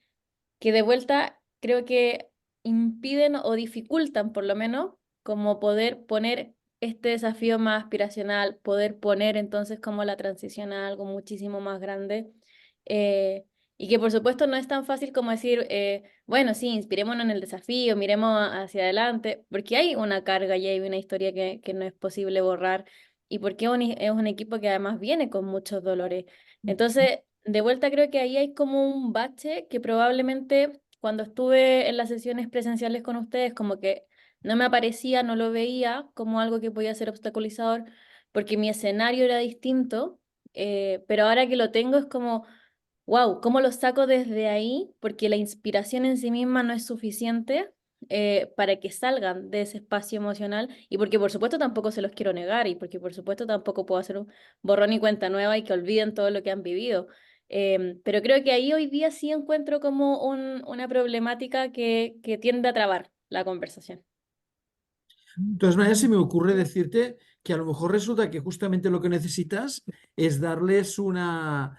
de vuelta creo que impiden o dificultan por lo menos como poder poner este desafío más aspiracional, poder poner entonces como la transición a algo muchísimo más grande. eh, y que por supuesto no es tan fácil como decir, bueno, sí, inspirémonos en el desafío, miremos hacia adelante, porque hay una carga y hay una historia que no es posible borrar y porque es un equipo que además viene con muchos dolores. Entonces, de vuelta creo que ahí hay como un bache que probablemente cuando estuve en las sesiones presenciales con ustedes como que no me aparecía, no lo veía como algo que podía ser obstaculizador porque mi escenario era distinto, pero ahora que lo tengo es como, wow, ¿cómo lo saco desde ahí? Porque la inspiración en sí misma no es suficiente para que salgan de ese espacio emocional y porque por supuesto tampoco se los quiero negar y porque por supuesto tampoco puedo hacer un borrón y cuenta nueva y que olviden todo lo que han vivido. Pero creo que ahí hoy día sí encuentro como una problemática que tiende a trabar la conversación. De todas maneras, se me ocurre decirte que a lo mejor resulta que justamente lo que necesitas es darles una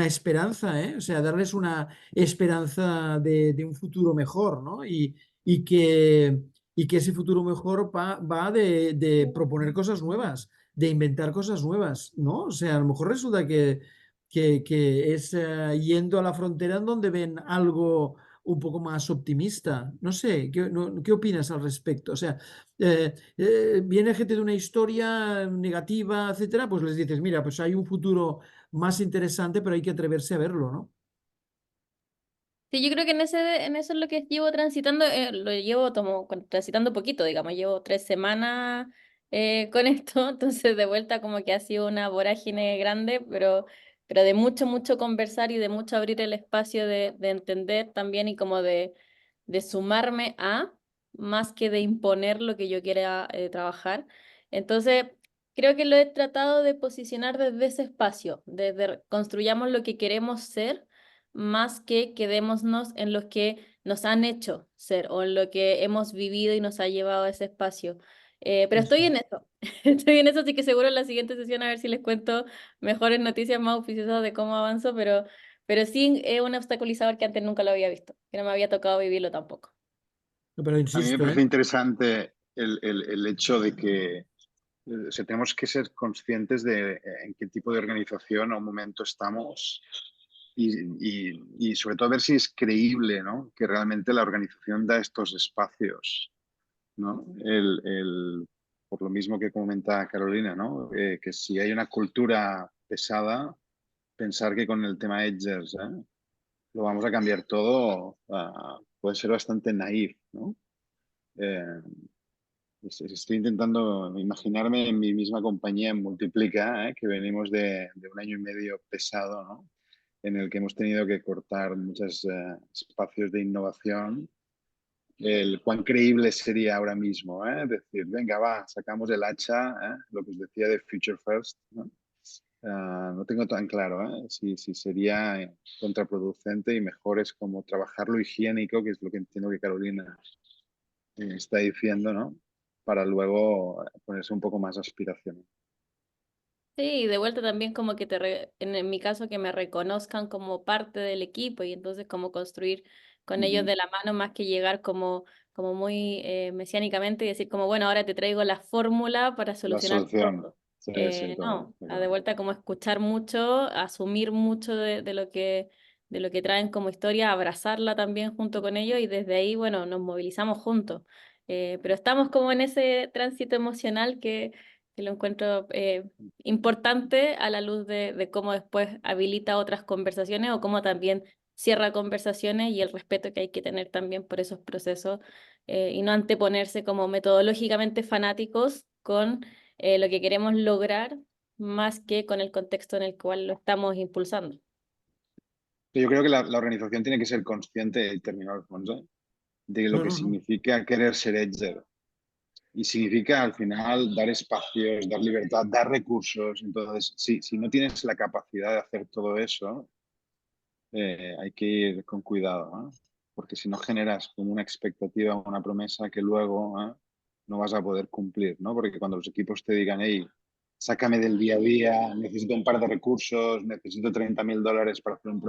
esperanza, ¿eh? O sea, darles una esperanza de un futuro mejor, ¿no? Y que, y que ese futuro mejor va de proponer cosas nuevas, de inventar cosas nuevas, ¿no? O sea, a lo mejor resulta que es yendo a la frontera en donde ven algo un poco más optimista. No sé, ¿qué opinas al respecto? O sea, viene gente de una historia negativa, etcétera, pues les dices, mira, pues hay un futuro más interesante, pero hay que atreverse a verlo, ¿no? Sí, yo creo que en eso es lo que llevo transitando, lo llevo transitando poquito, digamos, llevo 3 semanas con esto, entonces de vuelta como que ha sido una vorágine grande, pero de mucho, mucho conversar y de mucho abrir el espacio de entender también y como de sumarme a, más que de imponer lo que yo quiera trabajar. Entonces, creo que lo he tratado de posicionar desde ese espacio, desde construyamos lo que queremos ser más que quedémonos en los que nos han hecho ser o en lo que hemos vivido y nos ha llevado a ese espacio. Pero Sí, estoy sí. en eso, estoy en eso, así que seguro en la siguiente sesión a ver si les cuento mejores noticias más oficiosas de cómo avanzo, pero sí es un obstaculizador que antes nunca lo había visto, que no me había tocado vivirlo tampoco. No, pero A mí me insisto, ¿eh? parece interesante el hecho de que o sea, tenemos que ser conscientes de en qué tipo de organización o momento estamos y sobre todo ver si es creíble, ¿no? Que realmente la organización da estos espacios, ¿no? Por lo mismo que comenta Carolina, ¿no? Que si hay una cultura pesada, pensar que con el tema Edgers, lo vamos a cambiar todo, puede ser bastante naif, ¿no? Eh, Estoy intentando imaginarme en mi misma compañía, en Multiplica, que venimos de un año y medio pesado, ¿no? En el que hemos tenido que cortar muchos espacios de innovación. El cuán creíble sería ahora mismo, decir, venga, va, sacamos el hacha, lo que os decía de Future First, ¿no? No tengo tan claro si sería contraproducente y mejor es como trabajar lo higiénico, que es lo que entiendo que Carolina está diciendo, ¿no? Para luego ponerse un poco más aspiracional. Sí, y de vuelta también como que en mi caso que me reconozcan como parte del equipo y entonces como construir con ellos Ujú. de la mano más que llegar como muy mesiánicamente y decir como, bueno, ahora te traigo la fórmula para La solucionar solución. todo. Sí, sí, No, correcto. a de vuelta como escuchar mucho, asumir mucho de lo que traen como historia, abrazarla también junto con ellos y desde ahí, bueno, nos movilizamos juntos. Pero estamos como en ese tránsito emocional que lo encuentro importante a la luz de cómo después habilita otras conversaciones o cómo también cierra conversaciones y el respeto que hay que tener también por esos procesos y no anteponerse como metodológicamente fanáticos con lo que queremos lograr más que con el contexto en el cual lo estamos impulsando. Yo creo que la organización tiene que ser consciente, y terminó Alfonso, de lo No, que no, no. significa querer ser Edger. Y significa al final dar espacios, dar libertad, dar recursos. Entonces, si no tienes la capacidad de hacer todo eso, hay que ir con cuidado, ¿no? Porque si no generas como una expectativa, una promesa que luego no vas a poder cumplir, ¿no? Porque cuando los equipos te digan, hey, sácame del día a día, necesito un par de recursos, necesito $30.000 para hacer un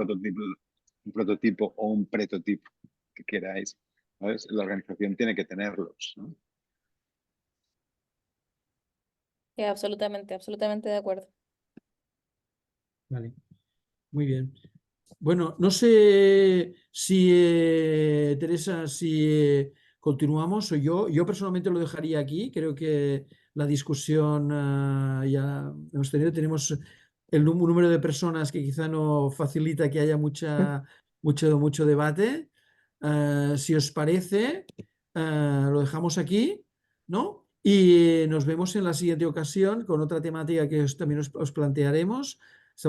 prototipo o un pretotipo que queráis, ¿sabes? La organización tiene que tenerlos, ¿no? Absolutamente, absolutamente de acuerdo. Vale, muy bien. Bueno, no sé si, Teresa, si continuamos o yo. Yo personalmente lo dejaría aquí. Creo que la discusión ya hemos tenido. Tenemos un número de personas que quizá no facilita que haya mucho debate. Si os parece, lo dejamos aquí, ¿no? Y nos vemos en la siguiente ocasión con otra temática que también os plantearemos.